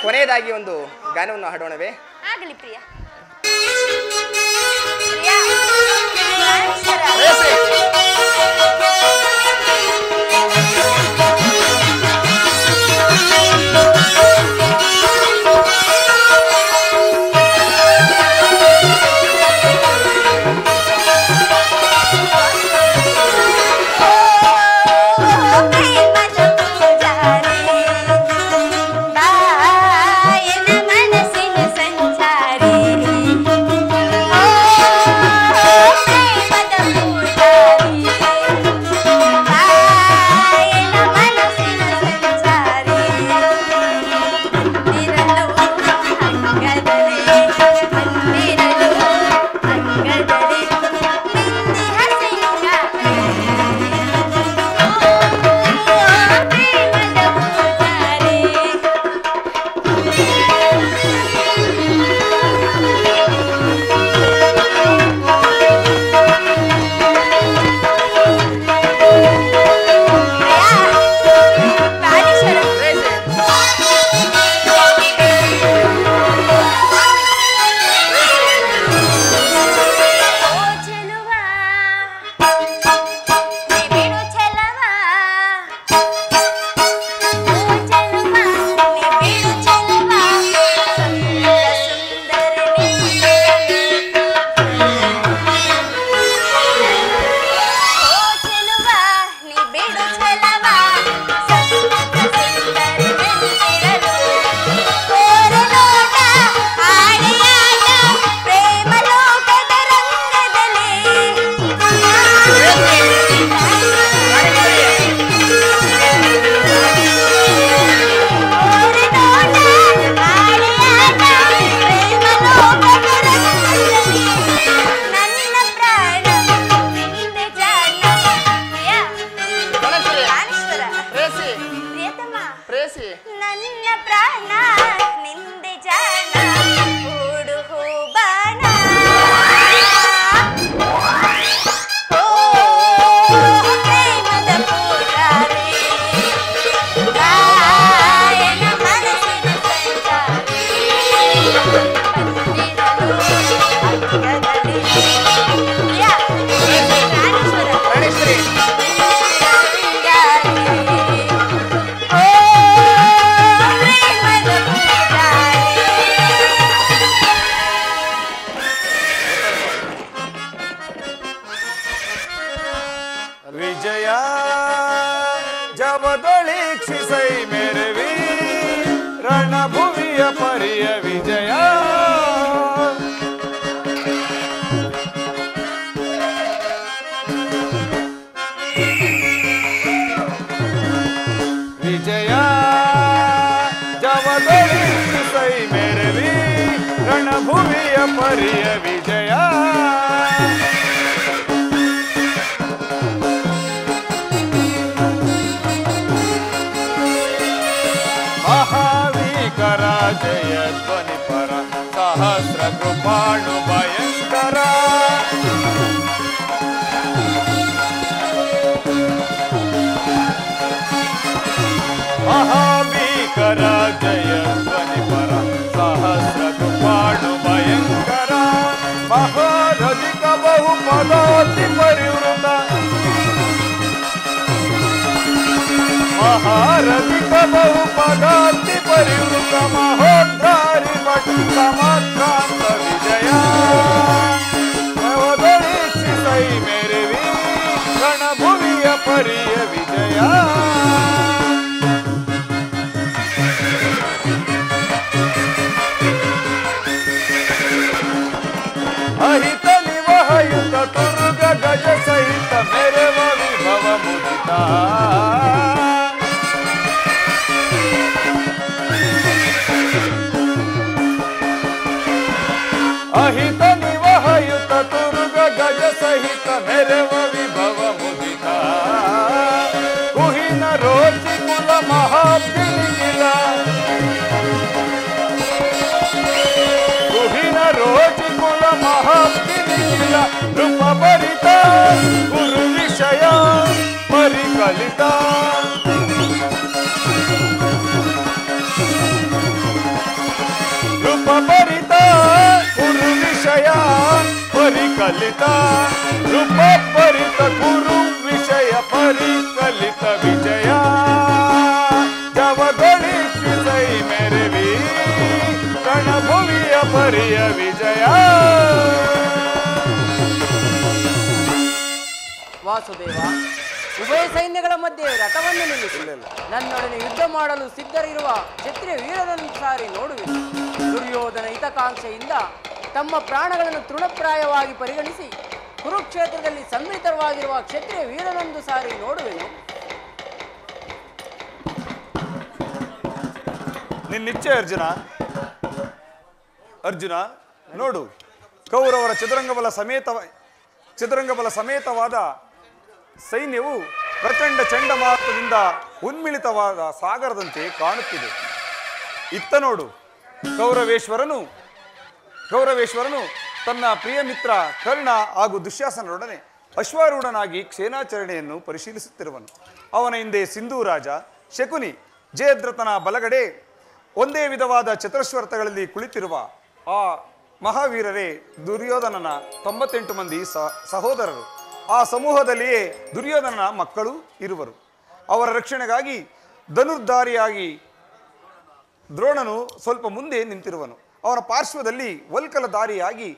ಕೊನೆಯದಾಗಿ ಒಂದು ಗಾನವನ್ನು ಹಾಡೋಣವೇ? ಆಗಲಿ ಪ್ರಿಯ. ಪ್ರಿಯ, ಪ್ರಾಣೇಶ್ವರ. रोज कुल महाप्ति ಕಲಿತ ರೂಪಪರಿತ ಗುರು ವಿಷಯ ಪರಿಕಲಿತ ವಿಜಯ ಜವಗೊಳಿಸಿ ಸೈ ಮೆರವಿ ಕಣಭುವಿಯ ಪರಿಯ ವಿಜಯ. ವಾಸುದೇವ, ಉಭಯ ಸೈನ್ಯಗಳ ಮಧ್ಯೆ ರಥವನ್ನು ನಿಲ್ಲಿಸಿ ನನ್ನೊಡನೆ ಯುದ್ಧ ಮಾಡಲು ಸಿದ್ಧರಿರುವ ಕ್ಷತ್ರಿಯ ವೀರರನ್ನು ಸಾರಿ ನೋಡುವೆ. ದುರ್ಯೋಧನ ಹಿತಕಾಂಕ್ಷೆಯಿಂದ ತಮ್ಮ ಪ್ರಾಣಗಳನ್ನು ತೃಣಪ್ರಾಯವಾಗಿ ಪರಿಗಣಿಸಿ ಕುರುಕ್ಷೇತ್ರದಲ್ಲಿ ಸಮ್ಮಿಳಿತವಾಗಿರುವ ಕ್ಷತ್ರಿಯ ವೀರರೊಂದು ಸಾರಿ ನೋಡುವೆನು. ನಿನ್ನಿಚ್ಛೆ ಅರ್ಜುನ. ಅರ್ಜುನ ನೋಡು, ಕೌರವರ ಚದುರಂಗಬಲ ಸಮೇತವಾದ ಸೈನ್ಯವು ಪ್ರಚಂಡ ಚಂಡಮಾರುತದಿಂದ ಉನ್ಮಿಳಿತವಾದ ಸಾಗರದಂತೆ ಕಾಣುತ್ತಿದೆ. ಇತ್ತ ನೋಡು, ಕೌರವೇಶ್ವರನು ತನ್ನ ಪ್ರಿಯ ಮಿತ್ರ ಕರ್ಣ ಹಾಗೂ ದುಶ್ಯಾಸನರೊಡನೆ ಅಶ್ವಾರೂಢನಾಗಿ ಕ್ಷೇನಾಚರಣೆಯನ್ನು ಪರಿಶೀಲಿಸುತ್ತಿರುವನು. ಅವನ ಹಿಂದೆ ಸಿಂಧೂ ರಾಜ ಶಕುನಿ, ಜಯದ್ರಥನ ಬಲಗಡೆ ಒಂದೇ ವಿಧವಾದ ಚತುರಶ್ವರಥಗಳಲ್ಲಿ ಕುಳಿತಿರುವ ಆ ಮಹಾವೀರರೇ ದುರ್ಯೋಧನನ 98 ಮಂದಿ ಸಹೋದರರು. ಆ ಸಮೂಹದಲ್ಲಿಯೇ ದುರ್ಯೋಧನನ ಮಕ್ಕಳು ಇರುವರು. ಅವರ ರಕ್ಷಣೆಗಾಗಿ ಧನುರ್ಧಾರಿಯಾಗಿ ದ್ರೋಣನು ಸ್ವಲ್ಪ ಮುಂದೆ ನಿಂತಿರುವನು. ಅವನ ಪಾರ್ಶ್ವದಲ್ಲಿ ವಲ್ಕಲಧಾರಿಯಾಗಿ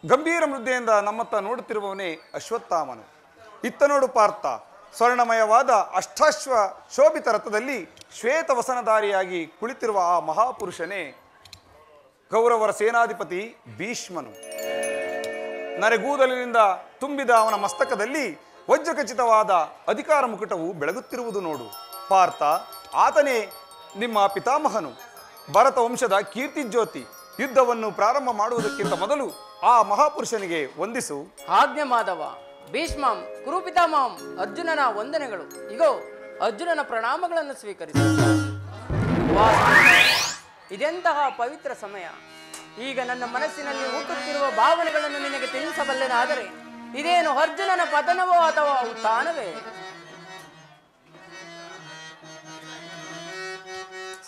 ಗಂಭೀರ ಮೃದ್ಧೆಯಿಂದ ನಮ್ಮತ್ತ ನೋಡುತ್ತಿರುವವನೇ ಅಶ್ವತ್ಥಾಮನು. ಇತ್ತ ನೋಡು ಪಾರ್ಥ, ಸ್ವರ್ಣಮಯವಾದ ಅಷ್ಟಾಶ್ವ ಶೋಭಿತ ರಥದಲ್ಲಿ ಶ್ವೇತವಸನಧಾರಿಯಾಗಿ ಕುಳಿತಿರುವ ಆ ಮಹಾಪುರುಷನೇ ಕೌರವರ ಸೇನಾಧಿಪತಿ ಭೀಷ್ಮನು. ನರೆಗೂದಲಿನಿಂದ ತುಂಬಿದ ಅವನ ಮಸ್ತಕದಲ್ಲಿ ವಜ್ರಖಚಿತವಾದ ಅಧಿಕಾರ ಮುಕುಟವು ಬೆಳಗುತ್ತಿರುವುದು ನೋಡು ಪಾರ್ಥ. ಆತನೇ ನಿಮ್ಮ ಪಿತಾಮಹನು, ಭರತ ವಂಶದ ಕೀರ್ತಿಜ್ಯೋತಿ. ಯುದ್ಧವನ್ನು ಪ್ರಾರಂಭ ಮಾಡುವುದಕ್ಕಿಂತ ಮೊದಲು ಆ ಮಹಾಪುರುಷನಿಗೆ ವಂದಿಸು. ಆಜ್ಞೆ ಮಾಧವ. ಭೀಷ್ಮಂ ಕುರುಪಿತಾಮಹಂ, ಅರ್ಜುನನ ವಂದನೆಗಳು. ಇಗೋ ಅರ್ಜುನನ ಪ್ರಣಾಮಗಳನ್ನು ಸ್ವೀಕರಿಸಿ. ಇದೆಂತಹ ಪವಿತ್ರ ಸಮಯ. ಈಗ ನನ್ನ ಮನಸ್ಸಿನಲ್ಲಿ ಹುಟ್ಟುತ್ತಿರುವ ಭಾವನೆಗಳನ್ನು ನಿನಗೆ ತಿಳಿಸಬಲ್ಲೆನಾದರೆ ಇದೇನು ಅರ್ಜುನನ ಪತನವೋ ಅಥವಾ ಉತ್ಥಾನವೇ?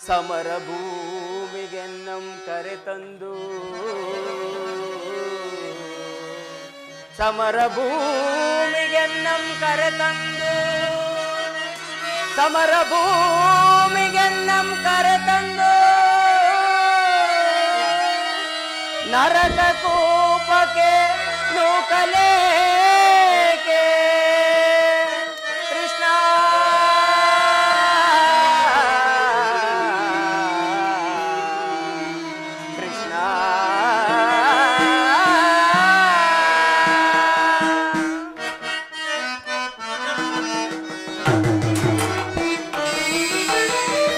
ಸಮರ ಭೂಮಿಗೆನ್ನಂ ಕರೆತಂದು, ಸಮರ ಭೂಮಿಗೆನ್ನಂ ಕರೆತಂದು, ಸಮರ ಭೂಮಿಗೆನ್ನಂ ಕರೆತಂದು, ನರಕ ಕೋಪಕ್ಕೆ ನೂಕಲೇಕೆ ಕೃಷ್ಣ ಕೃಷ್ಣ.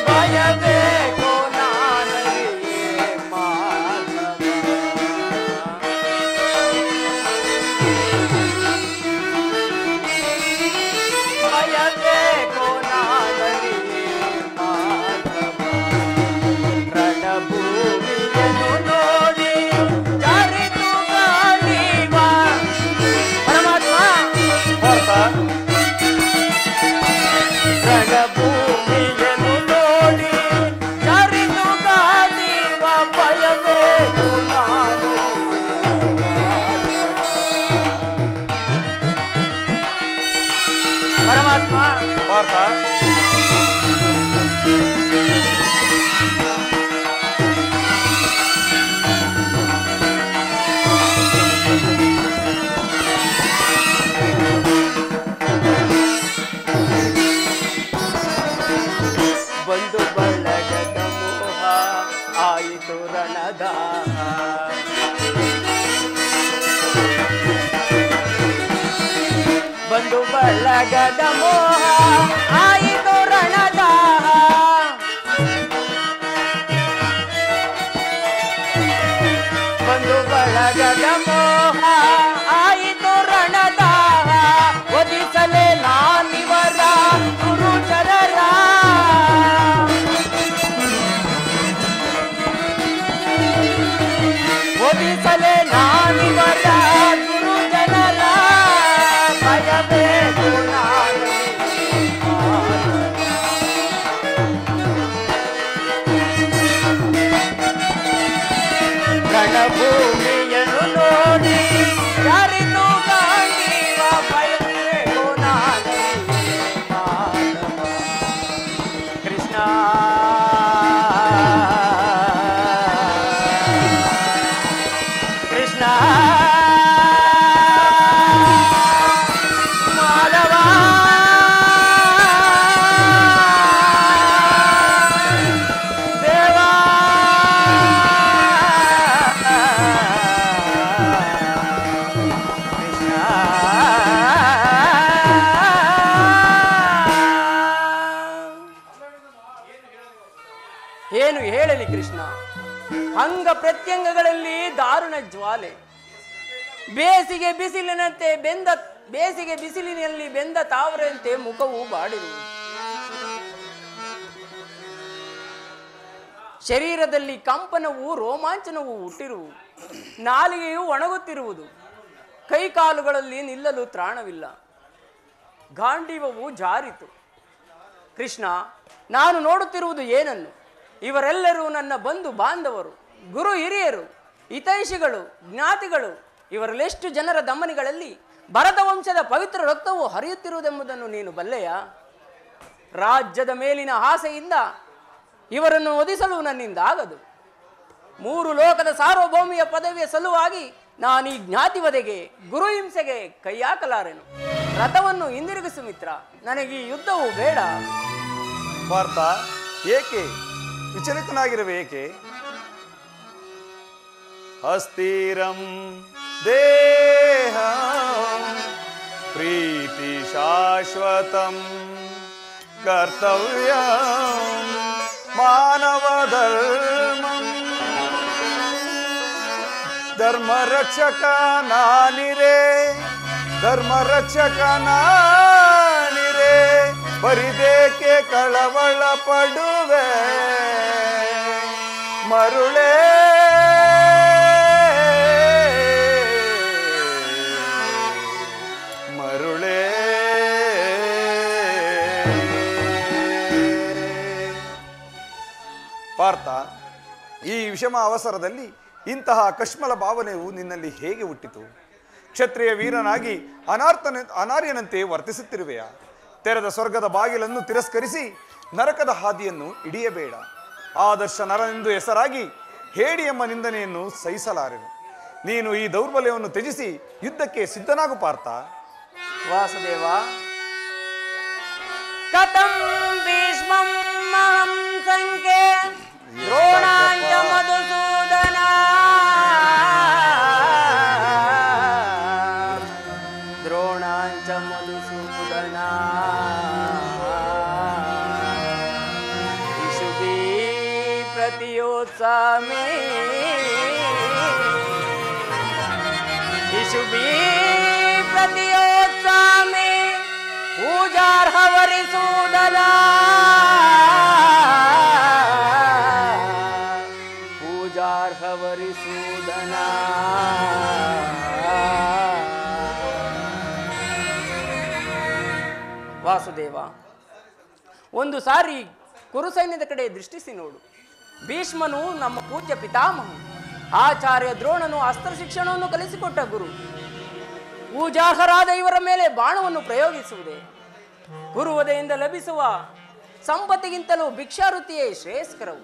ಭಯಬೇಕು ನಾನರಿಯೇ ಮಾಧವ, ಭಯಬೇಕು ನಾನರಿಯೇ ಮಾಧವ. ರಣಭೂಮಿಯನ್ನು ನೋಡಿ ಜಾರಿತು ಗಾಳಿವ ಪರಮಾತ್ಮ. ರಣಭೂಮಿಯನ್ನು ನೋಡಿ ಜಾರಿತು ಗಾಳಿವ, ಭಯಬೇಕು ನಾನು ಪರಮಾತ್ಮ. ಪಾರ್ಥ, ಬಂದು ಬಳಗದ ಮೋಹ ಆಯಿತು ರಣದಾಹ, ಬಂದು ಬಳಗದ ಮೋಹ ಆಯಿತು ರಣದಾಹ, ಬಂದು ಬಳಗದ ಮೋಹ ಆಯಿತು ರಣದಾಹ. ಒದಿಸಲೇ ನಾನಿವರ ಗುರುಚರರ, ಒದಿಸಲೇ ನಾನಿವರ ಗುರುಜನರ, ಭಯಬೇಕು ನಾನು ರಣಭೂಮಿಯನ್ನು ನೋಡಿ ಕೃಷ್ಣ ಮಾಧವ ದೇವಾ ಕೃಷ್ಣ ಏನು ಹೇಳಲಿ ಕೃಷ್ಣ, ಅಂಗ ಪ್ರತ್ಯಂಗಗಳಲ್ಲಿ ದಾರುಣ ಜ್ವಾಲೆ, ಬೇಸಿಗೆ ಬಿಸಿಲಿನಲ್ಲಿ ಬೆಂದ ತಾವರೆಯಂತೆ ಮುಖವು ಬಾಡಿರುವುದು, ಶರೀರದಲ್ಲಿ ಕಂಪನವು ರೋಮಾಂಚನವು ಹುಟ್ಟಿರುವುದು, ನಾಲಿಗೆಯು ಒಣಗುತ್ತಿರುವುದು, ಕೈಕಾಲುಗಳಲ್ಲಿ ನಿಲ್ಲಲು ತ್ರಾಣವಿಲ್ಲ, ಗಾಂಡೀವವು ಜಾರಿತು. ಕೃಷ್ಣ, ನಾನು ನೋಡುತ್ತಿರುವುದು ಏನನ್ನು? ಇವರೆಲ್ಲರೂ ನನ್ನ ಬಂಧು ಬಾಂಧವರು, ಗುರು ಹಿರಿಯರು, ಹಿತೈಷಿಗಳು, ಜ್ಞಾತಿಗಳು. ಇವರಲ್ಲೆಷ್ಟು ಜನರ ದಮನಿಗಳಲ್ಲಿ ಭರತ ವಂಶದ ಪವಿತ್ರ ರಕ್ತವು ಹರಿಯುತ್ತಿರುವುದೆಂಬುದನ್ನು ನೀನು ಬಲ್ಲೆಯ? ರಾಜ್ಯದ ಮೇಲಿನ ಆಸೆಯಿಂದ ಇವರನ್ನು ಒದಿಸಲು ನನ್ನಿಂದ ಆಗದು. 3 ಲೋಕದ ಸಾರ್ವಭೌಮಿಯ ಪದವಿಯ ಸಲುವಾಗಿ ನಾನು ಈ ಜ್ಞಾತಿವಧೆಗೆ, ಗುರು ಹಿಂಸೆಗೆ ಕೈ ಹಾಕಲಾರೆನು. ರಥವನ್ನು ಹಿಂದಿರುಗಿಸು ಮಿತ್ರ, ನನಗೆ ಈ ಯುದ್ಧವು ಬೇಡ. ಪಾರ್ಥ, ಏಕೆ ವಿಚಲಿತನಾಗಿರುವೆ? ಏಕೆ? ಅಸ್ಥಿರಂ ದೇಹಂ ಪ್ರೀತಿ ಶಾಶ್ವತಂ ಕರ್ತವ್ಯಂ ಮಾನವ ಧರ್ಮಂ ಧರ್ಮರಕ್ಷಕ ನಾನಿರೇ ಬರಿದೇಕೆ ಕಳವಳ ಪಡುವೆ ಮರುಳೇ ಮರುಳೇ. ಪಾರ್ಥ, ಈ ವಿಷಮ ಅವಸರದಲ್ಲಿ ಇಂತಹ ಕಶ್ಮಲ ಭಾವನೆಯು ನಿನ್ನಲ್ಲಿ ಹೇಗೆ ಹುಟ್ಟಿತು? ಕ್ಷತ್ರಿಯ ವೀರನಾಗಿ ಅನಾರ್ಯನಂತೆ ವರ್ತಿಸುತ್ತಿರುವೆಯಾ? ತೆರೆದ ಸ್ವರ್ಗದ ಬಾಗಿಲನ್ನು ತಿರಸ್ಕರಿಸಿ ನರಕದ ಹಾದಿಯನ್ನು ಹಿಡಿಯಬೇಡ. ಆದರ್ಶ ನರನೆಂದು ಹೆಸರಾಗಿ ಹೇಡಿ ಎಂಬ ನಿಂದನೆಯನ್ನು ಸಹಿಸಲಾರೆನು. ನೀನು ಈ ದೌರ್ಬಲ್ಯವನ್ನು ತ್ಯಜಿಸಿ ಯುದ್ಧಕ್ಕೆ ಸಿದ್ಧನಾಗು ಪಾರ್ಥ. ವಾಸುದೇವ, ಕಥಂ ಭೀಷ್ಮಂ ಮಹಂ ಸಂಖ್ಯೆ ದ್ರೋಣಾಂಚ ಮಧುಸೂದನ ದ್ರೋಣಾಂಚ ಮಧುಸೂದನ ಇಷುಭಿ ಪ್ರತಿಯೋತ್ಸಾಮಿ ಇಷುಭಿ ಪ್ರತಿಯೋತ್ಸಾಮಿ ಪೂಜಾರ್ಹ ವರಿಸೂದನ ಪೂಜಾರ್ಹ ವರಿಸೂದನ. ವಾಸುದೇವ, ಒಂದು ಸಾರಿ ಕುರುಸೈನ್ಯದ ಕಡೆ ದೃಷ್ಟಿಸಿ ನೋಡು. ಭೀಷ್ಮನು ನಮ್ಮ ಪೂಜ್ಯ ಪಿತಾಮಹ, ಆಚಾರ್ಯ ದ್ರೋಣನು ಅಸ್ತ್ರ ಶಿಕ್ಷಣವನ್ನು ಕಲಿಸಿಕೊಟ್ಟ ಗುರು. ಪೂಜಾರ್ಹರಾದ ಇವರ ಮೇಲೆ ಬಾಣವನ್ನು ಪ್ರಯೋಗಿಸುವುದೇ? ಗುರುವದೆಯಿಂದ ಲಭಿಸುವ ಸಂಪತ್ತಿಗಿಂತಲೂ ಭಿಕ್ಷಾವೃತ್ತಿಯೇ ಶ್ರೇಯಸ್ಕರವು.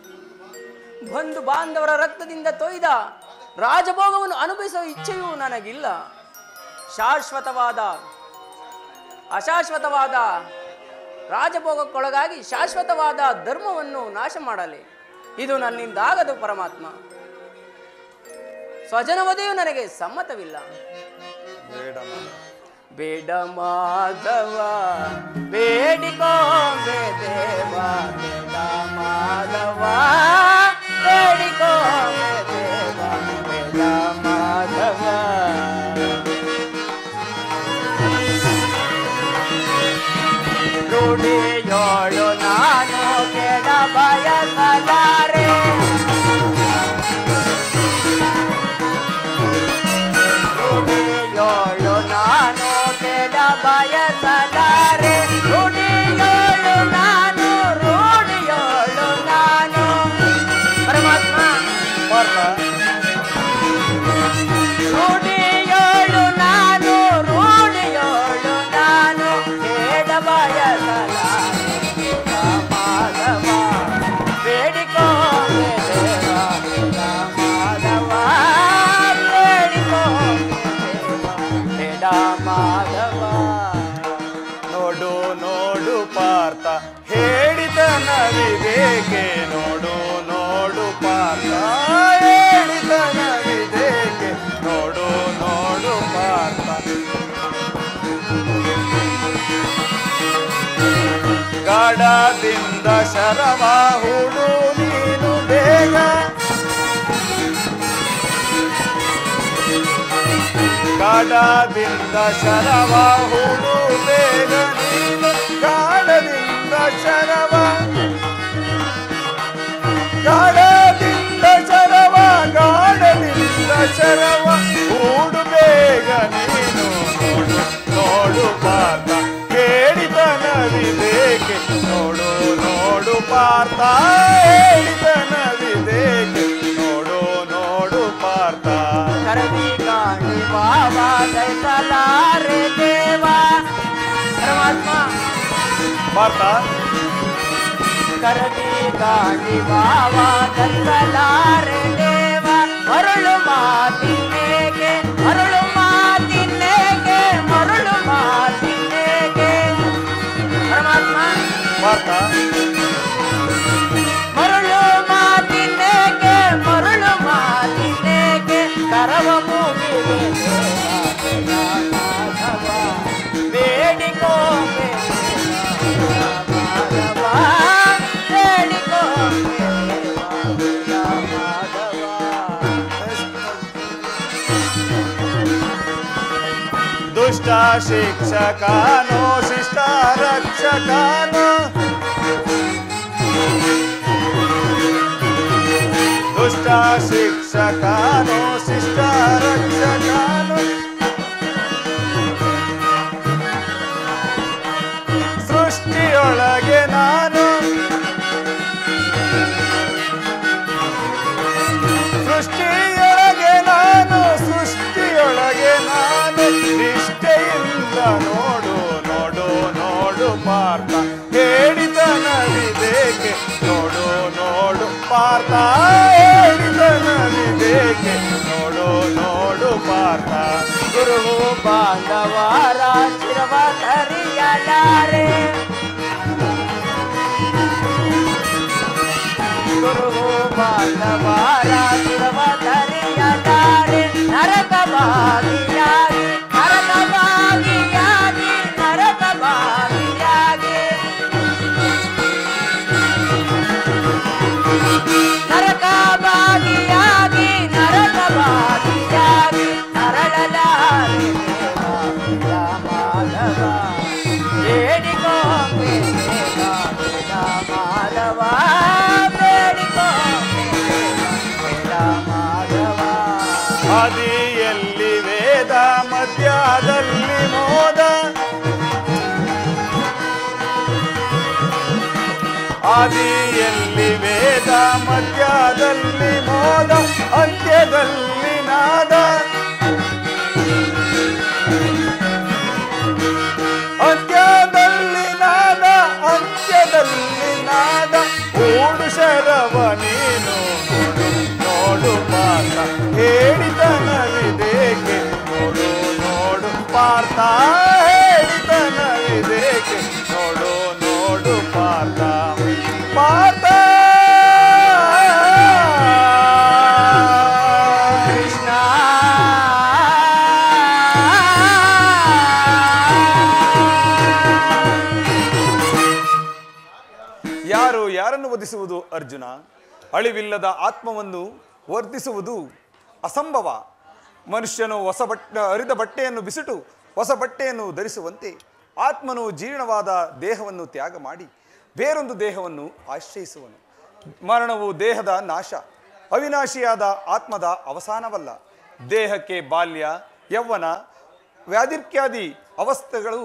ಬಂಧು ಬಾಂಧವರ ರಕ್ತದಿಂದ ತೊಯ್ದ ರಾಜಭೋಗವನ್ನು ಅನುಭವಿಸುವ ಇಚ್ಛೆಯೂ ನನಗಿಲ್ಲ. ಅಶಾಶ್ವತವಾದ ರಾಜಭೋಗಕ್ಕೊಳಗಾಗಿ ಶಾಶ್ವತವಾದ ಧರ್ಮವನ್ನು ನಾಶ ಮಾಡಲಿ. ಇದು ನನ್ನಿಂದಾಗದು ಪರಮಾತ್ಮ. ಸ್ವಜನವದೆಯೂ ನನಗೆ ಸಮ್ಮತವಿಲ್ಲ. ಬೇಡ ಮಾಧವ ಬೇಡಿಕೋ ದೇವ, ಬೇಡ ಮಾಧವ ಬೇಡಿಕೋ ದೇವ, ಬೇಡ ಮಾಧವ. ನುಡಿಯೋಳು ನಾನು ಕೆಡ ಬಯಸಲಾರೆ, ನುಡಿಯೋಳು ನಾನು ಕೆಡ ಬಯಸಲಾರೆ, ನುಡಿಯೋಳು ನಾನು ರೂಢಿಯೋಳು ನಾನು. ಪರಮಾತ್ಮ, ಕಡದಿಂದ ಶರವ ಹೂಡು ನೀನು ಬೇಗ ಕಡದಿಂದ ಶರವ ಹೂಡು ಬೇಗ ನೀನು ಕಾಡದಿಂದ ಶರವ ಗಾಢದಿಂದ ಶರವ ಗಾಢದಿಂದ ಶರವ ಹೂಡು ಬೇಗ ನೀನು ನೋಡು ಪಾರ್ಥ ಕೇಳಿತನವಿದೇಕೆ ನೋಡು ನೋಡು ಪಾರ್ಥ ಹೇಳಿತನವಿದೇಕೆ ನೋಡು ನೋಡು ಪಾರ್ಥ ಕರದಿ ಕಾಣಿ ಬಾಬಾ ದೈಸಲಾರೆ ದೇವಾ ಪರಮಾತ್ಮ ಪಾರ್ಥ ಕರದಿ ಕಾಣಿ ಬಾಬಾ ದೈಸಲಾರೆ ದೇವಾ ಮರಳು ಮಾತಿನೇಗೆ ಮರಳು ಮಾತಿನೇಗೆ ಮರಳು ಮಾತಿನೇಗೆ ಪರಮಾತ್ಮ ಪಾರ್ಥ ಮರಳು ಮಾತಿನೇಗೆ ಮರಳು ಮಾತಿನೇಗೆ ಕರವ ಮೂಗಿಗೆ ಬೇಡಿಕೋ ಬೇಡಿಕೋ ದುಷ್ಟ ಶಿಕ್ಷಕನೋ ಶಿಷ್ಟ ರಕ್ಷಕನೋ ದುಷ್ಟ ಶಿಕ್ಷಕನೋ ಶಿಷ್ಟ ರಕ್ಷಕನೋ ಸೃಷ್ಟಿಯೊಳಗೆ ನಾನು ಸೃಷ್ಟಿಯೊಳಗೆ ನಾನು ಸೃಷ್ಟಿಯೊಳಗೆ ನಾನು ನಿಷ್ಠೆಯಿಂದ ನೋಡು ನೋಡು ನೋಡು ಪಾರ್ಥ ಹೇಳಿತನವಿದೇಕೆ ನೋಡು ನೋಡು ಪಾರ್ಥ ಹೇಳಿತನವಿದೇಕೆ ನೋಡು ನೋಡು ಪಾರ್ಥ ಗುರು ಬಾಂಧವರ ಶಿರವ ಕರಿಯಲಾರೆ ಗುರು ಬಾಂಧವರ ಶಿರವ ಕರಿಯಲಾರೆ ನರಕ ಭಾಗಿಯಾಗಿ ನರಕ ಭಾಗಿಯಾಗಿ ನರಕ ಭಾಗಿಯಾಗಿ ನರಕ ಭಾಗಿಯಾಗಿ ನರಕ ಭಾಗಿಯಾಗಿ ನರಳಲಾರೆ ಮಾಧವ ಬೇಡಿಕೋ ಮಾಧವ ಬೇಡಿಕೋ ಮಾಧವ ಆದಿಯಲ್ಲಿ ವೇದ ಮಧ್ಯದಲ್ಲಿ ಮೋದ ಆದಿಯಲ್ಲಿ ವೇದ ಮಧ್ಯದಲ್ಲಿ ಮೋದ ಅಂತ್ಯದಲ್ಲಿ ನಾದ ಅಂತ್ಯದಲ್ಲಿ ನಾದ ಅಂತ್ಯದಲ್ಲಿ ನಾದ ಓಡು ಶರವ ನೀನು ನೋಡು ಪಾರ್ಥ ಹೇಳಿತನವಿದೇಕೆ ನೋಡು ನೋಡು ಪಾರ್ಥ ಹೇಳಿತನವಿದೇಕೆ ನೋಡು ನೋಡು ಪಾರ್ಥ ಪಾರ್ಥ ಕೃಷ್ಣ ಯಾರು ಯಾರನ್ನು ವಧಿಸುವುದು ಅರ್ಜುನ? ಅಳಿವಿಲ್ಲದ ಆತ್ಮವನ್ನು ವರ್ಧಿಸುವುದು ಅಸಂಭವ. ಮನುಷ್ಯನು ಹರಿದ ಬಟ್ಟೆಯನ್ನು ಬಿಸಿಟು ಹೊಸ ಬಟ್ಟೆಯನ್ನು ಧರಿಸುವಂತೆ ಆತ್ಮನು ಜೀರ್ಣವಾದ ದೇಹವನ್ನು ತ್ಯಾಗ ಮಾಡಿ ಬೇರೊಂದು ದೇಹವನ್ನು ಆಶ್ರಯಿಸುವನು. ಮರಣವು ದೇಹದ ನಾಶ, ಅವಿನಾಶಿಯಾದ ಆತ್ಮದ ಅವಸಾನವಲ್ಲ. ದೇಹಕ್ಕೆ ಬಾಲ್ಯ, ಯೌವನ, ವ್ಯಾಧಿಕ್ಯಾದಿ ಅವಸ್ಥೆಗಳು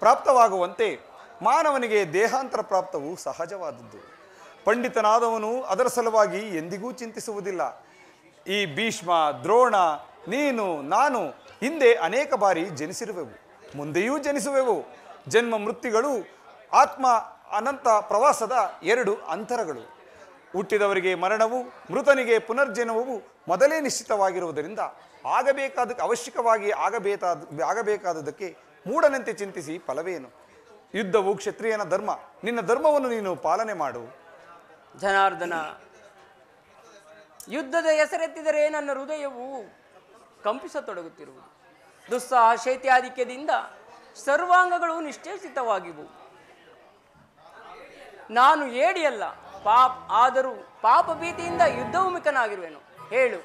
ಪ್ರಾಪ್ತವಾಗುವಂತೆ ಮಾನವನಿಗೆ ದೇಹಾಂತರ ಪ್ರಾಪ್ತವು ಸಹಜವಾದದ್ದು. ಪಂಡಿತನಾದವನು ಅದರ ಸಲುವಾಗಿ ಎಂದಿಗೂ ಚಿಂತಿಸುವುದಿಲ್ಲ. ಈ ಭೀಷ್ಮ, ದ್ರೋಣ, ನೀನು, ನಾನು ಹಿಂದೆ ಅನೇಕ ಬಾರಿ ಜನಿಸಿರುವೆವು, ಮುಂದೆಯೂ ಜನಿಸುವೆವು. ಜನ್ಮ ಮೃತ್ಯುಗಳು ಆತ್ಮ ಅನಂತ ಪ್ರವಾಸದ ಎರಡು ಅಂತರಗಳು. ಹುಟ್ಟಿದವರಿಗೆ ಮರಣವು, ಮೃತನಿಗೆ ಪುನರ್ಜನ್ಮವು ಮೊದಲೇ ನಿಶ್ಚಿತವಾಗಿರುವುದರಿಂದ ಅವಶ್ಯಕವಾಗಿ ಆಗಬೇಕಾದದಕ್ಕೆ ಮೂಢನಂತೆ ಚಿಂತಿಸಿ ಫಲವೇನು? ಯುದ್ಧವು ಕ್ಷತ್ರಿಯನ ಧರ್ಮ, ನಿನ್ನ ಧರ್ಮವನ್ನು ನೀನು ಪಾಲನೆ ಮಾಡು. ಜನಾರ್ದನ, ಯುದ್ಧದ ಹೆಸರೆತ್ತಿದರೆ ನನ್ನ ಹೃದಯವು ಕಂಪಿಸತೊಡಗುತ್ತಿರುವುದು. ದುಸ್ಸಾಹ ಶೈತ್ಯಾಧಿಕ್ಯದಿಂದ ಸರ್ವಾಂಗಗಳು ನಿಶ್ಚೇಷಿತವಾಗಿವು. ನಾನು ಏಡಿಯಲ್ಲ, ಆದರೂ ಪಾಪ ಭೀತಿಯಿಂದ ಯುದ್ಧೋನ್ಮುಖನಾಗಿರುವೆನು. ಹೇಳು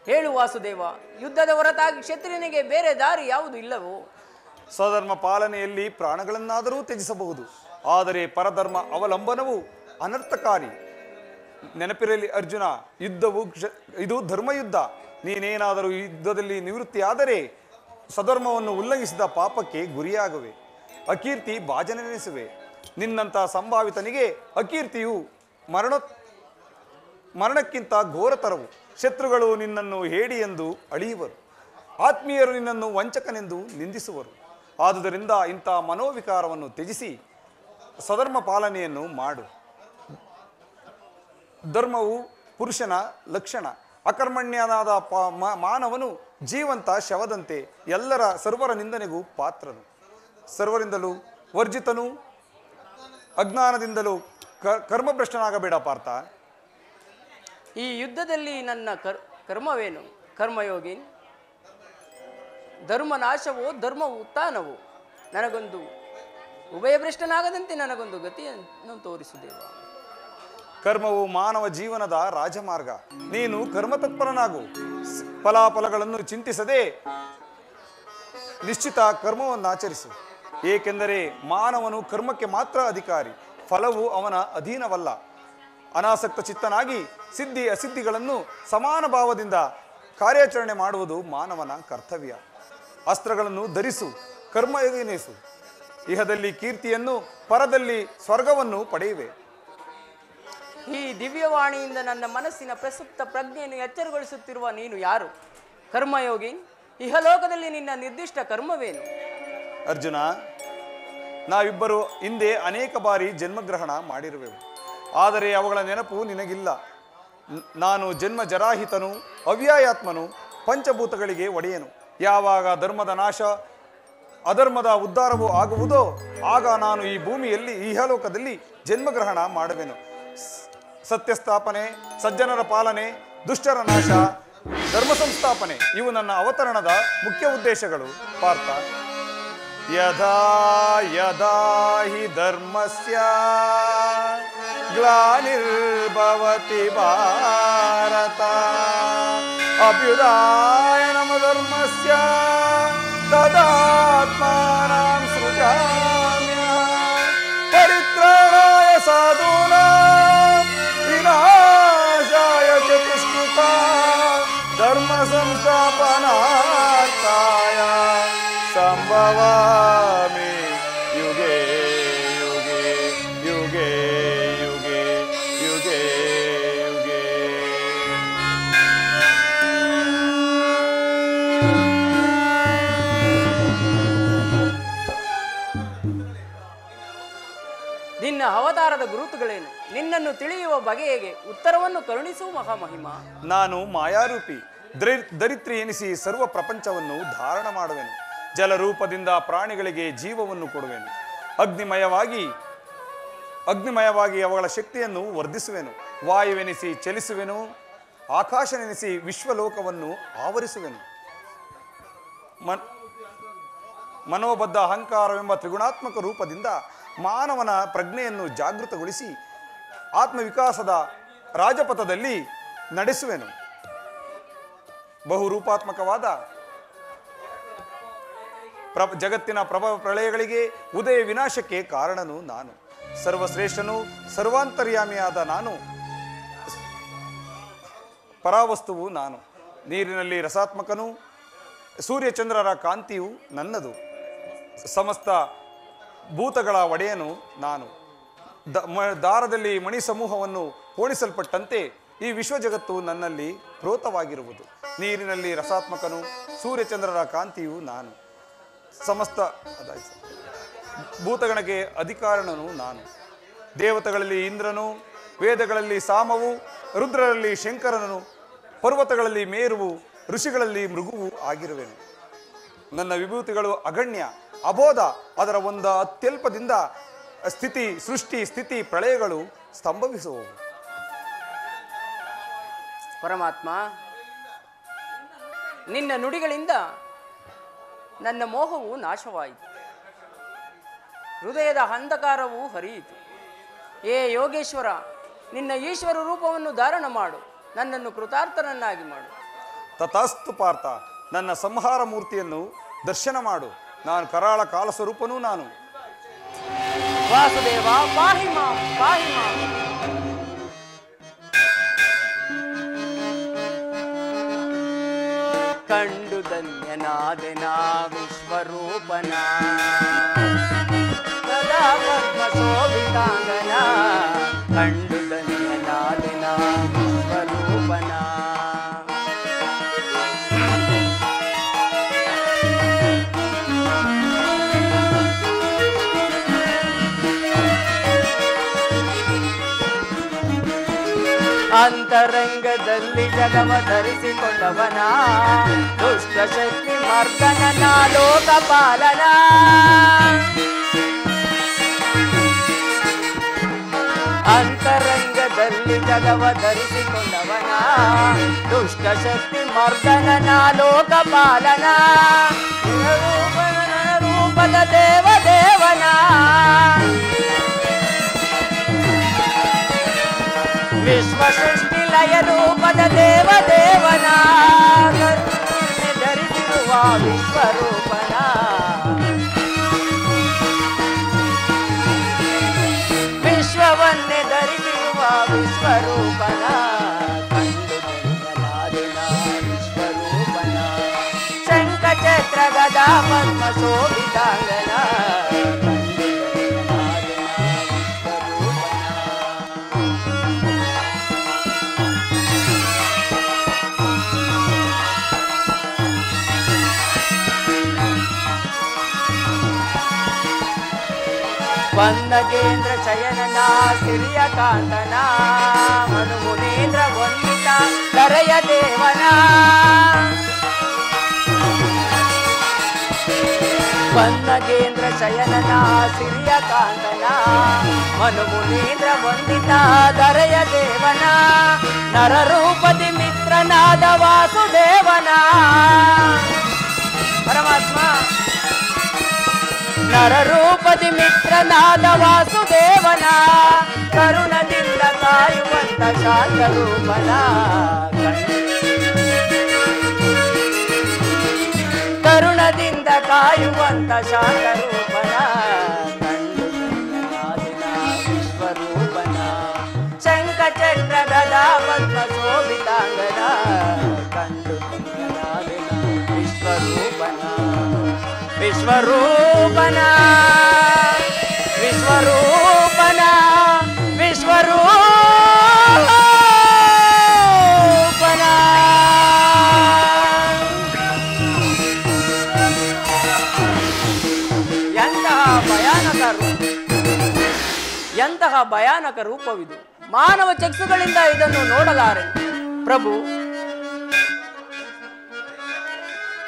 ಹೇಳು ವಾಸುದೇವ, ಯುದ್ಧದ ಹೊರತಾಗಿ ಕ್ಷತ್ರಿಯನಿಗೆ ಬೇರೆ ದಾರಿ ಯಾವುದು ಇಲ್ಲವೋ? ಸ್ವಧರ್ಮ ಪಾಲನೆಯಲ್ಲಿ ಪ್ರಾಣಗಳನ್ನಾದರೂ ತ್ಯಜಿಸಬಹುದು, ಆದರೆ ಪರಧರ್ಮ ಅವಲಂಬನವು ಅನರ್ಥಕಾರಿ. ನೆನಪಿರಲಿ ಅರ್ಜುನ, ಇದು ಧರ್ಮಯುದ್ಧ. ನೀನೇನಾದರೂ ಯುದ್ಧದಲ್ಲಿ ನಿವೃತ್ತಿಯಾದರೆ ಸ್ವಧರ್ಮವನ್ನು ಉಲ್ಲಂಘಿಸಿದ ಪಾಪಕ್ಕೆ ಗುರಿಯಾಗುವೆ, ಅಕೀರ್ತಿ ಭಾಜನೆನಿಸುವೆ. ನಿನ್ನಂಥ ಸಂಭಾವಿತನಿಗೆ ಅಕೀರ್ತಿಯು ಮರಣಕ್ಕಿಂತ ಘೋರತರವು. ಶತ್ರುಗಳು ನಿನ್ನನ್ನು ಹೇಡಿ ಎಂದು ಅಳಿಯುವರು, ಆತ್ಮೀಯರು ನಿನ್ನನ್ನು ವಂಚಕನೆಂದು ನಿಂದಿಸುವರು. ಆದುದರಿಂದ ಇಂಥ ಮನೋವಿಕಾರವನ್ನು ತ್ಯಜಿಸಿ ಸ್ವಧರ್ಮ ಪಾಲನೆಯನ್ನು ಮಾಡು. ಧರ್ಮವು ಪುರುಷನ ಲಕ್ಷಣ. ಅಕರ್ಮಣ್ಯನಾದ ಮಾನವನು ಜೀವಂತ ಶವದಂತೆ, ಸರ್ವರ ನಿಂದನೆಗೂ ಪಾತ್ರನು, ಸರ್ವರಿಂದಲೂ ವರ್ಜಿತನು, ಅಜ್ಞಾನದಿಂದಲೂ ಕರ್ಮಭ್ರಷ್ಟನಾಗಬೇಡ ಪಾರ್ಥ. ಈ ಯುದ್ಧದಲ್ಲಿ ನನ್ನ ಕರ್ಮವೇನು ಕರ್ಮಯೋಗಿ? ಧರ್ಮನಾಶವೋ ಧರ್ಮ ಉತ್ಥಾನವೋ? ನನಗೊಂದು ಉಭಯಭ್ರಷ್ಟನಾಗದಂತೆ ನನಗೊಂದು ಗತಿಯನ್ನು ತೋರಿಸುದೇವ. ಕರ್ಮವು ಮಾನವ ಜೀವನದ ರಾಜಮಾರ್ಗ. ನೀನು ಕರ್ಮತತ್ಪರನಾಗು. ಫಲಾಫಲಗಳನ್ನು ಚಿಂತಿಸದೆ ನಿಶ್ಚಿತ ಕರ್ಮವನ್ನು ಆಚರಿಸು. ಏಕೆಂದರೆ ಮಾನವನು ಕರ್ಮಕ್ಕೆ ಮಾತ್ರ ಅಧಿಕಾರಿ, ಫಲವು ಅವನ ಅಧೀನವಲ್ಲ. ಅನಾಸಕ್ತ ಚಿತ್ತನಾಗಿ ಸಿದ್ಧಿ ಅಸಿದ್ಧಿಗಳನ್ನು ಸಮಾನ ಭಾವದಿಂದ ಕಾರ್ಯಾಚರಣೆ ಮಾಡುವುದು ಮಾನವನ ಕರ್ತವ್ಯ. ಅಸ್ತ್ರಗಳನ್ನು ಧರಿಸು, ಕರ್ಮಯೋಗಿಸು. ಇಹದಲ್ಲಿ ಕೀರ್ತಿಯನ್ನು, ಪರದಲ್ಲಿ ಸ್ವರ್ಗವನ್ನು ಪಡೆಯುವೆ. ಈ ದಿವ್ಯವಾಣಿಯಿಂದ ನನ್ನ ಮನಸ್ಸಿನ ಪ್ರಸುಪ್ತ ಪ್ರಜ್ಞೆಯನ್ನು ಎಚ್ಚರಗೊಳಿಸುತ್ತಿರುವ ನೀನು ಯಾರು ಕರ್ಮಯೋಗಿ? ಇಹಲೋಕದಲ್ಲಿ ನಿನ್ನ ನಿರ್ದಿಷ್ಟ ಕರ್ಮವೇನು? ಅರ್ಜುನ, ನಾವಿಬ್ಬರು ಹಿಂದೆ ಅನೇಕ ಬಾರಿ ಜನ್ಮಗ್ರಹಣ ಮಾಡಿರುವೆವು, ಆದರೆ ಅವುಗಳ ನೆನಪು ನಿನಗಿಲ್ಲ. ನಾನು ಜನ್ಮ ಜರಾಹಿತನು, ಅವ್ಯಾಯಾತ್ಮನು, ಪಂಚಭೂತಗಳಿಗೆ ಒಡೆಯನು. ಯಾವಾಗ ಧರ್ಮದ ನಾಶ ಅಧರ್ಮದ ಉದ್ಧಾರವೂ ಆಗುವುದೋ ಆಗ ನಾನು ಈ ಭೂಮಿಯಲ್ಲಿ ಇಹಲೋಕದಲ್ಲಿ ಜನ್ಮಗ್ರಹಣ ಮಾಡುವೆನು. ಸತ್ಯಸ್ಥಾಪನೆ, ಸಜ್ಜನರ ಪಾಲನೆ, ದುಷ್ಟರ ನಾಶ, ಧರ್ಮ ಸಂಸ್ಥಾಪನೆ ಇವು ನನ್ನ ಅವತರಣದ ಮುಖ್ಯ ಉದ್ದೇಶಗಳು ಪಾರ್ಥ. ಯದಾ ಯದಾ ಹಿ ಧರ್ಮಸ್ಯ ಗ್ಲಾನಿರ್ಭವತಿ ಭಾರತ ಅಭ್ಯುದಯನಂ ಧರ್ಮಸ್ಯ ತದಾತ್ಮಾನಾಂ ಸೃಜಾಮ್ಯಹಂ ಪರಿತ್ರಾಣಾಯ ಸಾಧೂನಾಂ ವಿನಾಶಾಯ ಚ ದುಷ್ಕೃತಾಂ ಧರ್ಮ ಸಂಸ್ಥಾಪನಾರ್ಥಾಯ ಸಂಭವಾಮಿ ಯುಗೆ ಯುಗೆ ಯುಗೆ ಯುಗೆ ಯುಗೆ ಯುಗೆ. ನಿನ್ನ ಅವತಾರದ ಗುರುತುಗಳೇನು? ನಿನ್ನನ್ನು ತಿಳಿಯುವ ಬಗೆಗೆ ಉತ್ತರವನ್ನು ಕರುಣಿಸುವ ಮಹಾಮಹಿಮ. ನಾನು ಮಾಯಾರೂಪಿ, ದರಿದ್ರಿ ಎನಿಸಿ ಸರ್ವ ಪ್ರಪಂಚವನ್ನು ಧಾರಣ ಮಾಡುವೆನು. ಜಲರೂಪದಿಂದ ಪ್ರಾಣಿಗಳಿಗೆ ಜೀವವನ್ನು ಕೊಡುವೆನು. ಅಗ್ನಿಮಯವಾಗಿ ಅವುಗಳ ಶಕ್ತಿಯನ್ನು ವರ್ಧಿಸುವೆನು. ವಾಯುವೆನಿಸಿ ಚಲಿಸುವೆನು. ಆಕಾಶನೆನಿಸಿ ವಿಶ್ವಲೋಕವನ್ನು ಆವರಿಸುವೆನು. ಮನೋಬದ್ಧ ಅಹಂಕಾರವೆಂಬ ತ್ರಿಗುಣಾತ್ಮಕ ರೂಪದಿಂದ ಮಾನವನ ಪ್ರಜ್ಞೆಯನ್ನು ಜಾಗೃತಗೊಳಿಸಿ ಆತ್ಮವಿಕಾಸದ ರಾಜಪಥದಲ್ಲಿ ನಡೆಸುವೆನು. ಬಹುರೂಪಾತ್ಮಕವಾದ ಜಗತ್ತಿನ ಪ್ರಭವ ಪ್ರಳಯಗಳಿಗೆ ಉದಯ ವಿನಾಶಕ್ಕೆ ಕಾರಣನು ನಾನು. ಸರ್ವಶ್ರೇಷ್ಠನು, ಸರ್ವಾಂತರ್ಯಾಮಿಯಾದ ನಾನು. ಪರಾವಸ್ತುವು ನಾನು. ನೀರಿನಲ್ಲಿ ರಸಾತ್ಮಕನು, ಸೂರ್ಯಚಂದ್ರರ ಕಾಂತಿಯು ನನ್ನದು. ಸಮಸ್ತ ಭೂತಗಳ ಒಡೆಯನು ನಾನು. ದಾರದಲ್ಲಿ ಮಣಿ ಸಮೂಹವನ್ನು ಪೋಣಿಸಲ್ಪಟ್ಟಂತೆ ಈ ವಿಶ್ವಜಗತ್ತು ನನ್ನಲ್ಲಿ ಪ್ರೋತವಾಗಿರುವುದು. ನೀರಿನಲ್ಲಿ ರಸಾತ್ಮಕನು, ಸೂರ್ಯಚಂದ್ರರ ಕಾಂತಿಯು ನಾನು. ಸಮಸ್ತ ಭೂತಗಣಕ್ಕೆ ಅಧಿಕಾರಣನು ನಾನು. ದೇವತೆಗಳಲ್ಲಿ ಇಂದ್ರನು, ವೇದಗಳಲ್ಲಿ ಸಾಮವು, ರುದ್ರರಲ್ಲಿ ಶಂಕರನು, ಪರ್ವತಗಳಲ್ಲಿ ಮೇರುವು, ಋಷಿಗಳಲ್ಲಿ ಮೃಗುವು ಆಗಿರುವೆನು. ನನ್ನ ವಿಭೂತಿಗಳು ಅಗಣ್ಯ, ಅಬೋಧ. ಅದರ ಒಂದು ಅತ್ಯಲ್ಪದಿಂದ ಸೃಷ್ಟಿ ಸ್ಥಿತಿ ಪ್ರಳಯಗಳು ಸಂಭವಿಸುವವು. ಪರಮಾತ್ಮ, ನಿನ್ನ ನುಡಿಗಳಿಂದ ನನ್ನ ಮೋಹವು ನಾಶವಾಯಿತು, ಹೃದಯದ ಅಂಧಕಾರವು ಹರಿಯಿತು. ಏ ಯೋಗೇಶ್ವರ, ನಿನ್ನ ಈಶ್ವರ ರೂಪವನ್ನು ಧಾರಣ ಮಾಡು, ನನ್ನನ್ನು ಕೃತಾರ್ಥನನ್ನಾಗಿ ಮಾಡು. ತಥಾಸ್ತು ಪಾರ್ಥ, ನನ್ನ ಸಂಹಾರ ಮೂರ್ತಿಯನ್ನು ದರ್ಶನ ಮಾಡು. ನಾನು ಕರಾಳ ಕಾಲಸ್ವರೂಪನೂ ನಾನು. ವಾಸುದೇವ ಪಾಹಿ ಮಾಂ, ಪಾಹಿ ಮಾಂ. ಕಂಡು ಧನ್ಯನಾದೆನ ವಿಶ್ವರೂಪನ, ಸದಾ ಪದ್ಮ ಶೋಭಿತಾಂಗನ. ಕಂಡು ಧನ್ಯನಾದೆನ ವಿಶ್ವರೂಪನ. ಅಂತರಂಗದಲ್ಲಿ ಜಗವ ಧರಿಸಿಕೊಂಡವನ, ದುಷ್ಟ ಶಕ್ತಿ ಮರ್ದನನ ಲೋಕಪಾಲನ. ಅಂತರಂಗದಲ್ಲಿ ಜಗವ ಧರಿಸಿಕೊಂಡವನ, ದುಷ್ಟ ಶಕ್ತಿ ಮರ್ದನನ ಲೋಕಪಾಲನ. ರೂಪದ ದೇವದೇವನ, ವಿಶ್ವ ಸೃಷ್ಟಿ ಲಯ ರೂಪದ ದೇವದೇವನ. ಕರುಣೆ ಧರಿಸಿರುವ ವಿಶ್ವರೂಪನ, ವಿಶ್ವವನ್ನೇ ಧರಿಸಿರುವ ವಿಶ್ವರೂಪನ. ಕಂಡು ಧನ್ಯನಾದೆನ ವಿಶ್ವರೂಪನ. ಶಂಖ ಚಕ್ರ ಗದಾ ಪದ್ಮ ಶೋಭಿತಾಂಗನ. ವಂದಗೇಂದ್ರ ಶಯನನ ಸಿರಿಯ ಕಾಂತನ, ಮನು ಮುನೇಂದ್ರ ವಂದಿತ ಕರೆಯ ದೇವನ. ವಂದಗೇಂದ್ರ ಶಯನನ ಸಿರಿಯ ಕಾಂತನ, ಮನು ಮುನೇಂದ್ರ ವಂದಿತ ದರೆಯ ದೇವನ. ನರರೂಪದಿ ಮಿತ್ರನಾದ ವಾಸುದೇವನ. ಪರಮಾತ್ಮ ನರರೂಪದಿ ಮಿತ್ರನಾದ ವಾಸುದೇವನ. ಕರುಣದಿಂದ ಕಾಯುವಂತ ಶಾಂತರೂಪನ. ಕರುಣದಿಂದ ಕಾಯುವಂತ ಶಾಂತರೂಪನ. ಕಂಡು ಧನ್ಯನಾದೆನ ವಿಶ್ವರೂಪನ. ಶಂಖ ಚಕ್ರ ಗದಾ ಪದ್ಮ ಶೋಭಿತಾಂಗನ. ಕಂಡು ಧನ್ಯನಾದೆನ ವಿಶ್ವರೂಪನ. ವಿಶ್ವರೂಪನ, ವಿಶ್ವರೂಪನ, ವಿಶ್ವರೂಪನ. ಎಂತಹ ಭಯಾನಕ ರೂಪವಿದು. ಮಾನವ ಚಕ್ಷುಗಳಿಂದ ಇದನ್ನು ನೋಡಲಾರೆ. ಪ್ರಭು,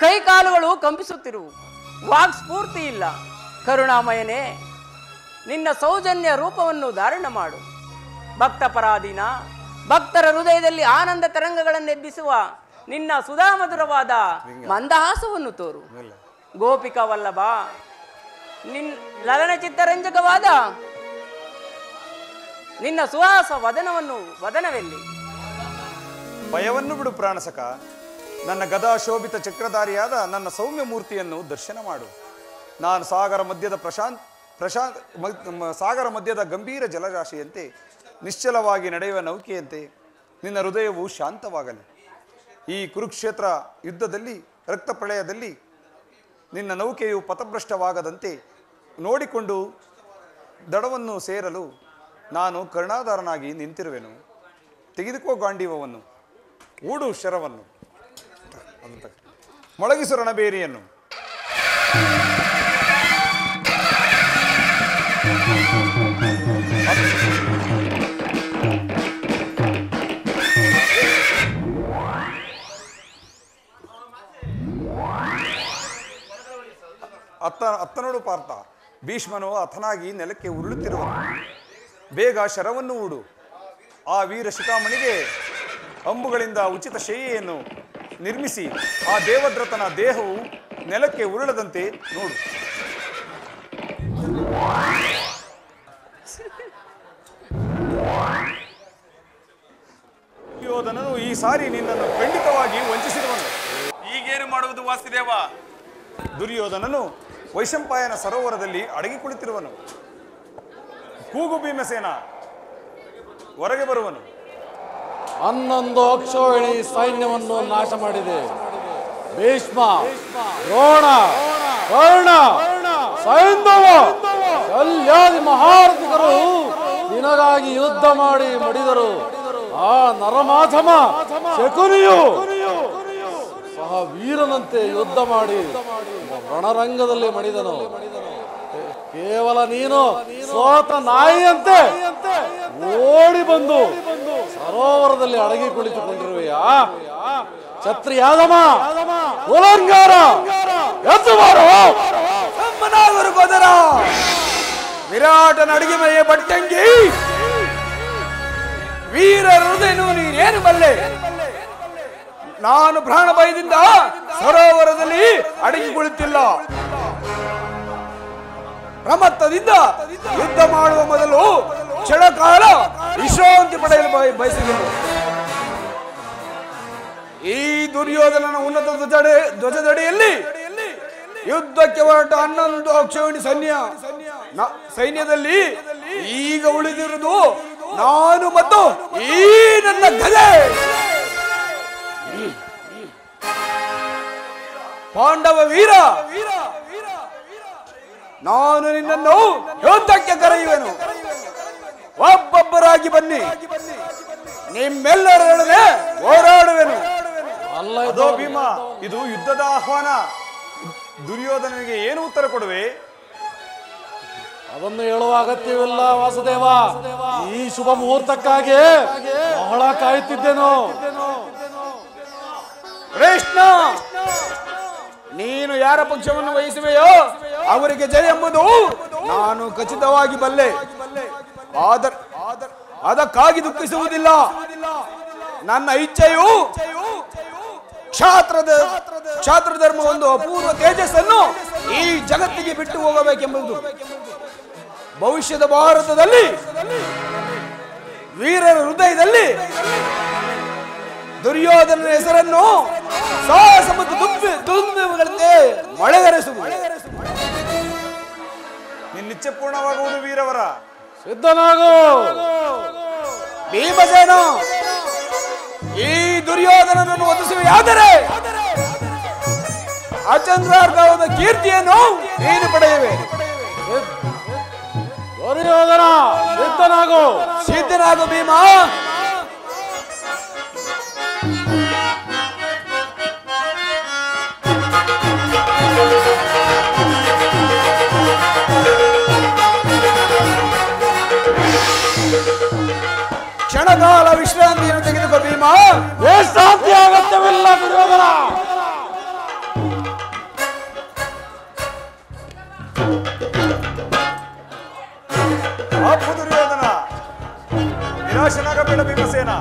ಕೈಕಾಲುಗಳು ಕಂಪಿಸುತ್ತಿರುವು, ವಾಕ್ಸ್ಫೂರ್ತಿ ಇಲ್ಲ. ಕರುಣಾಮಯನೇ, ನಿನ್ನ ಸೌಜನ್ಯ ರೂಪವನ್ನು ಧಾರಣ ಮಾಡು. ಭಕ್ತ ಪರಾಧೀನ, ಭಕ್ತರ ಹೃದಯದಲ್ಲಿ ಆನಂದ ತರಂಗಗಳನ್ನೆಬ್ಬಿಸುವ ನಿನ್ನ ಸುಧಾಮಧುರವಾದ ಮಂದಹಾಸವನ್ನು ತೋರು. ಗೋಪಿಕಾ ವಲ್ಲಭ, ಲಲನ ಚಿತ್ತರಂಜಕವಾದ ನಿನ್ನ ಸುಹಾಸ ವದನವೆಲ್ಲಿ? ಭಯವನ್ನು ಬಿಡು ಪ್ರಾಣಸಕ. ನನ್ನ ಗದಾ ಶೋಭಿತ ಚಕ್ರಧಾರಿಯಾದ ನನ್ನ ಸೌಮ್ಯ ಮೂರ್ತಿಯನ್ನು ದರ್ಶನ ಮಾಡು. ನಾನು ಸಾಗರ ಮಧ್ಯದ ಗಂಭೀರ ಜಲರಾಶಿಯಂತೆ, ನಿಶ್ಚಲವಾಗಿ ನಡೆಯುವ ನೌಕೆಯಂತೆ ನಿನ್ನ ಹೃದಯವು ಶಾಂತವಾಗಲಿ. ಈ ಕುರುಕ್ಷೇತ್ರ ಯುದ್ಧದಲ್ಲಿ, ರಕ್ತ ಪ್ರಳಯದಲ್ಲಿ ನಿನ್ನ ನೌಕೆಯು ಪಥಭ್ರಷ್ಟವಾಗದಂತೆ ನೋಡಿಕೊಂಡು ದಡವನ್ನು ಸೇರಲು ನಾನು ಕರುಣಾಧಾರನಾಗಿ ನಿಂತಿರುವೆನು. ತೆಗೆದುಕೋ ಗಾಂಡೀವವನ್ನು, ಊಡು ಶರವನ್ನು, ಮೊಳಗಿಸು ರಣಬೇರಿಯನ್ನು. ಅತ್ತನೋಡು ಪಾರ್ಥ, ಭೀಷ್ಮನು ಅಥನಾಗಿ ನೆಲಕ್ಕೆ ಉರುಳುತ್ತಿರುವನು. ಬೇಗ ಶರವನ್ನು ಹೂಡು. ಆ ವೀರ ಶಿಖಾಮಣಿಗೆ ಅಂಬುಗಳಿಂದ ಉಚಿತ ಶಯ್ಯೆಯನ್ನು ನಿರ್ಮಿಸಿ ಆ ದೇವದ್ರತನ ದೇಹವು ನೆಲಕ್ಕೆ ಉರುಳದಂತೆ ನೋಡು. ದುರ್ಯೋಧನನು ಈ ಸಾರಿ ನಿನ್ನನ್ನು ಖಂಡಿತವಾಗಿ ವಂಚಿಸಿರುವನು. ಈಗೇನು ಮಾಡುವುದು ವಾಸುದೇವ? ದುರ್ಯೋಧನನು ವೈಶಂಪಾಯನ ಸರೋವರದಲ್ಲಿ ಅಡಗಿ ಕುಳಿತಿರುವನು. ಕೂಗು ಭೀಮಸೇನ, ಹೊರಗೆ ಬರುವನು. 11 ಅಕ್ಷೋಹಿಣಿ ಸೈನ್ಯವನ್ನು ನಾಶ ಮಾಡಿದೆ. ಭೀಷ್ಮ, ದ್ರೋಣ, ಕರ್ಣ, ಸೈಂಧವ, ಶಲ್ಯಾದಿ ಮಹಾರಥಿಕರು ನಿನಗಾಗಿ ಯುದ್ಧ ಮಾಡಿ ಮಡಿದರು. ಆ ನರಮಾಧಮ ಶಕುನಿಯು ಸಹ ವೀರನಂತೆ ಯುದ್ಧ ಮಾಡಿ ರಣರಂಗದಲ್ಲಿ ಮಡಿದನು. ಕೇವಲ ನೀನು ಸೋತ ನಾಯಿಯಂತೆ ಓಡಿ ಬಂದು ಸರೋವರದಲ್ಲಿ ಅಡಗಿ ಕುಳಿತುಕೊಂಡಿರುವೆಯಾ? ಛತ್ರಿಯಾದಮ, ಉಲಂಗಾರ, ಎದ್ದು ಬಾರೋ. ಬ್ರಹ್ಮನಾಗರು ಗೊದರ, ವಿರಾಟನ ಅಡಿಗೆಮನೆಯ ಬಟ್ಟಂಗಿ, ವೀರ ಹೃದಯನು ನೀನೇನು ಬಲ್ಲೆ? ನಾನು ಪ್ರಾಣ ಭಯದಿಂದ ಸರೋವರದಲ್ಲಿ ಅಡಗಿ ಕುಳಿತಿಲ್ಲ. ಪ್ರಮತ್ತದಿಂದ ಯುದ್ಧ ಮಾಡುವ ಮೊದಲು ಕ್ಷಣಕಾಲ ವಿಶ್ರಾಂತಿ ಪಡೆಯಲು ಬಯಸಿದೆನು. ಈ ದುರ್ಯೋಧನನ ಉನ್ನತ ಧ್ವಜದಡಿಯಲ್ಲಿ ಯುದ್ಧಕ್ಕೆ ಹೊರಟ 11 ಅಕ್ಷೋಹಿಣಿ ಸೈನ್ಯದಲ್ಲಿ ಈಗ ಉಳಿದಿರುವುದು ನಾನು ಮತ್ತು ಈ ನನ್ನ ಗದೆ. ಪಾಂಡವ ವೀರ, ನಾನು ನಿನ್ನನ್ನು ಯುದ್ಧಕ್ಕೆ ಕರೆಯುವೆನು. ಒಬ್ಬೊಬ್ಬರಾಗಿ ಬನ್ನಿ, ನಿಮ್ಮೆಲ್ಲರೊಡನೆ ಹೋರಾಡುವೆನು. ಅದೋ ಭೀಮ, ಇದು ಯುದ್ಧದ ಆಹ್ವಾನ. ದುರ್ಯೋಧನನಿಗೆ ಏನು ಉತ್ತರ ಕೊಡುವೆ? ಅದನ್ನು ಹೇಳುವ ಅಗತ್ಯವಿಲ್ಲ ವಾಸುದೇವ. ಈ ಶುಭ ಮುಹೂರ್ತಕ್ಕಾಗಿ ಬಹಳ ಕಾಯುತ್ತಿದ್ದೆನು. ಕೃಷ್ಣ, ನೀನು ಯಾರ ಪಕ್ಷವನ್ನು ವಹಿಸುವೆಯೋ ಅವರಿಗೆ ಜಯ ಎಂಬುದು ನಾನು ಖಚಿತವಾಗಿ ಬಲ್ಲೆ. ಅದಕ್ಕಾಗಿ ದುಃಖಿಸುವುದಿಲ್ಲ. ನನ್ನ ಇಚ್ಛೆಯು ಕ್ಷಾತ್ರ ಧರ್ಮ ಒಂದು ಅಪೂರ್ವ ತೇಜಸ್ಸನ್ನು ಈ ಜಗತ್ತಿಗೆ ಬಿಟ್ಟು ಹೋಗಬೇಕೆಂಬುದು. ಭವಿಷ್ಯದ ಭಾರತದಲ್ಲಿ ವೀರರ ಹೃದಯದಲ್ಲಿ ದುರ್ಯೋಧನನ ಹೆಸರನ್ನು ಸಾಹಸ ಮತ್ತು ದುರ್ಮಗಳಂತೆ ಮಳೆಗರೆಸುವುದು. ನಿನ್ನಿಚ್ಛೆ ಪೂರ್ಣವಾಗುವುದು ವೀರವರ. ಸಿದ್ಧನಾಗು ಭೀಮಸೇನ, ಈ ದುರ್ಯೋಧನನನ್ನು ಒದಿಸುವೆಯಾದರೆ ಅಚಂದ್ರಾರ್ಗವಾದ ಕೀರ್ತಿಯನ್ನು ನೀನು ಪಡೆಯುವೆ. ದುರ್ಯೋಧನ, ಸಿದ್ಧನಾಗು. ಸಿದ್ಧನಾಗು ಭೀಮ. ಕ್ಷಣಕಾಲ ವಿಶ್ರಾಂತಿಯನ್ನು ತೆಗೆದುಕೋ ಭೀಮ. ವಿಶ್ರಾಂತಿ ಅಗತ್ಯವಿಲ್ಲ ದುರ್ಯೋಧನ. ಅಪ್ಪು ದುರ್ಯೋಧನ, ನಿರಾಶನಾಗಬೇಡ ಭೀಮಸೇನ.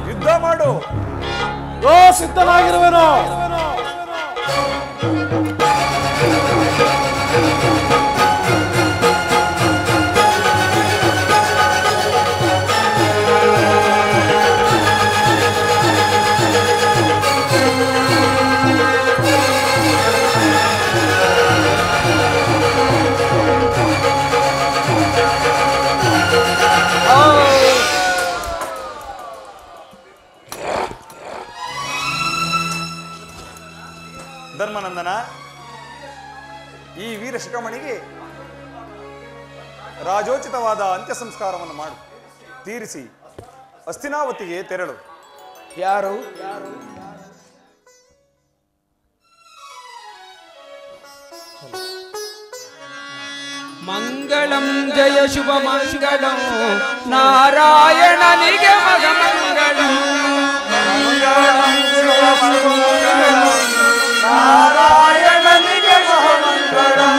ಯುದ್ಧ ಮಾಡು. ಸಿದ್ಧನಾಗಿರುವೆನು. ಧರ್ಮನಂದನ, ಈ ವೀರ ಶಿಖಮಣಿಗೆ ರಾಜೋಚಿತವಾದ ಅಂತ್ಯ ಸಂಸ್ಕಾರವನ್ನು ಮಾಡು. ತೀರಿಸಿ ಹಸ್ತಿನಾವತಿಗೆ ತೆರಳು. ಯಾರು ಮಂಗಳಂ ಜಯ ಶುಭ ಮಂಗಳಂ ನಾರಾಯಣನಿಗೆ ಮಗ ಮಂಗಳಂ. ನಾರಾಯಣನಿಗೆ ಮಹಾಮಂಗಳಂ.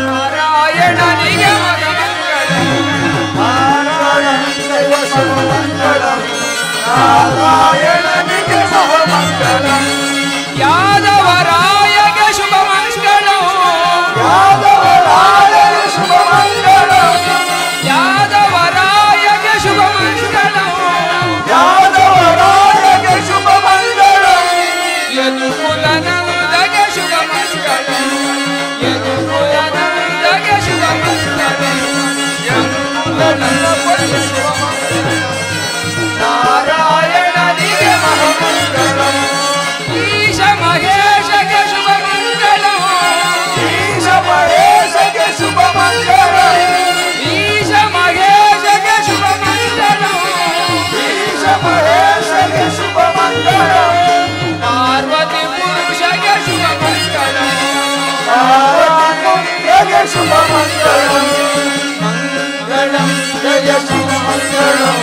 ನಾರಾಯಣನಿಗೆ ಮಗ ಮಂಗಳಂ. ನಾರಾಯಣನಿಗೆ ಮಹಾಮಂಗಳಂ. ಯಾದವರಾಯಗೆ ಶುಭ ಮಂಗಳಂ. ಯಾದವ ಪಾರ್ವತಿ ಪುರುಷಗೆ ಶುಭ ಮಂಗಳ ಶುಭ ಮಂಗಳಂ ಜಯ ಶುಭ ಮಂಗಳಂ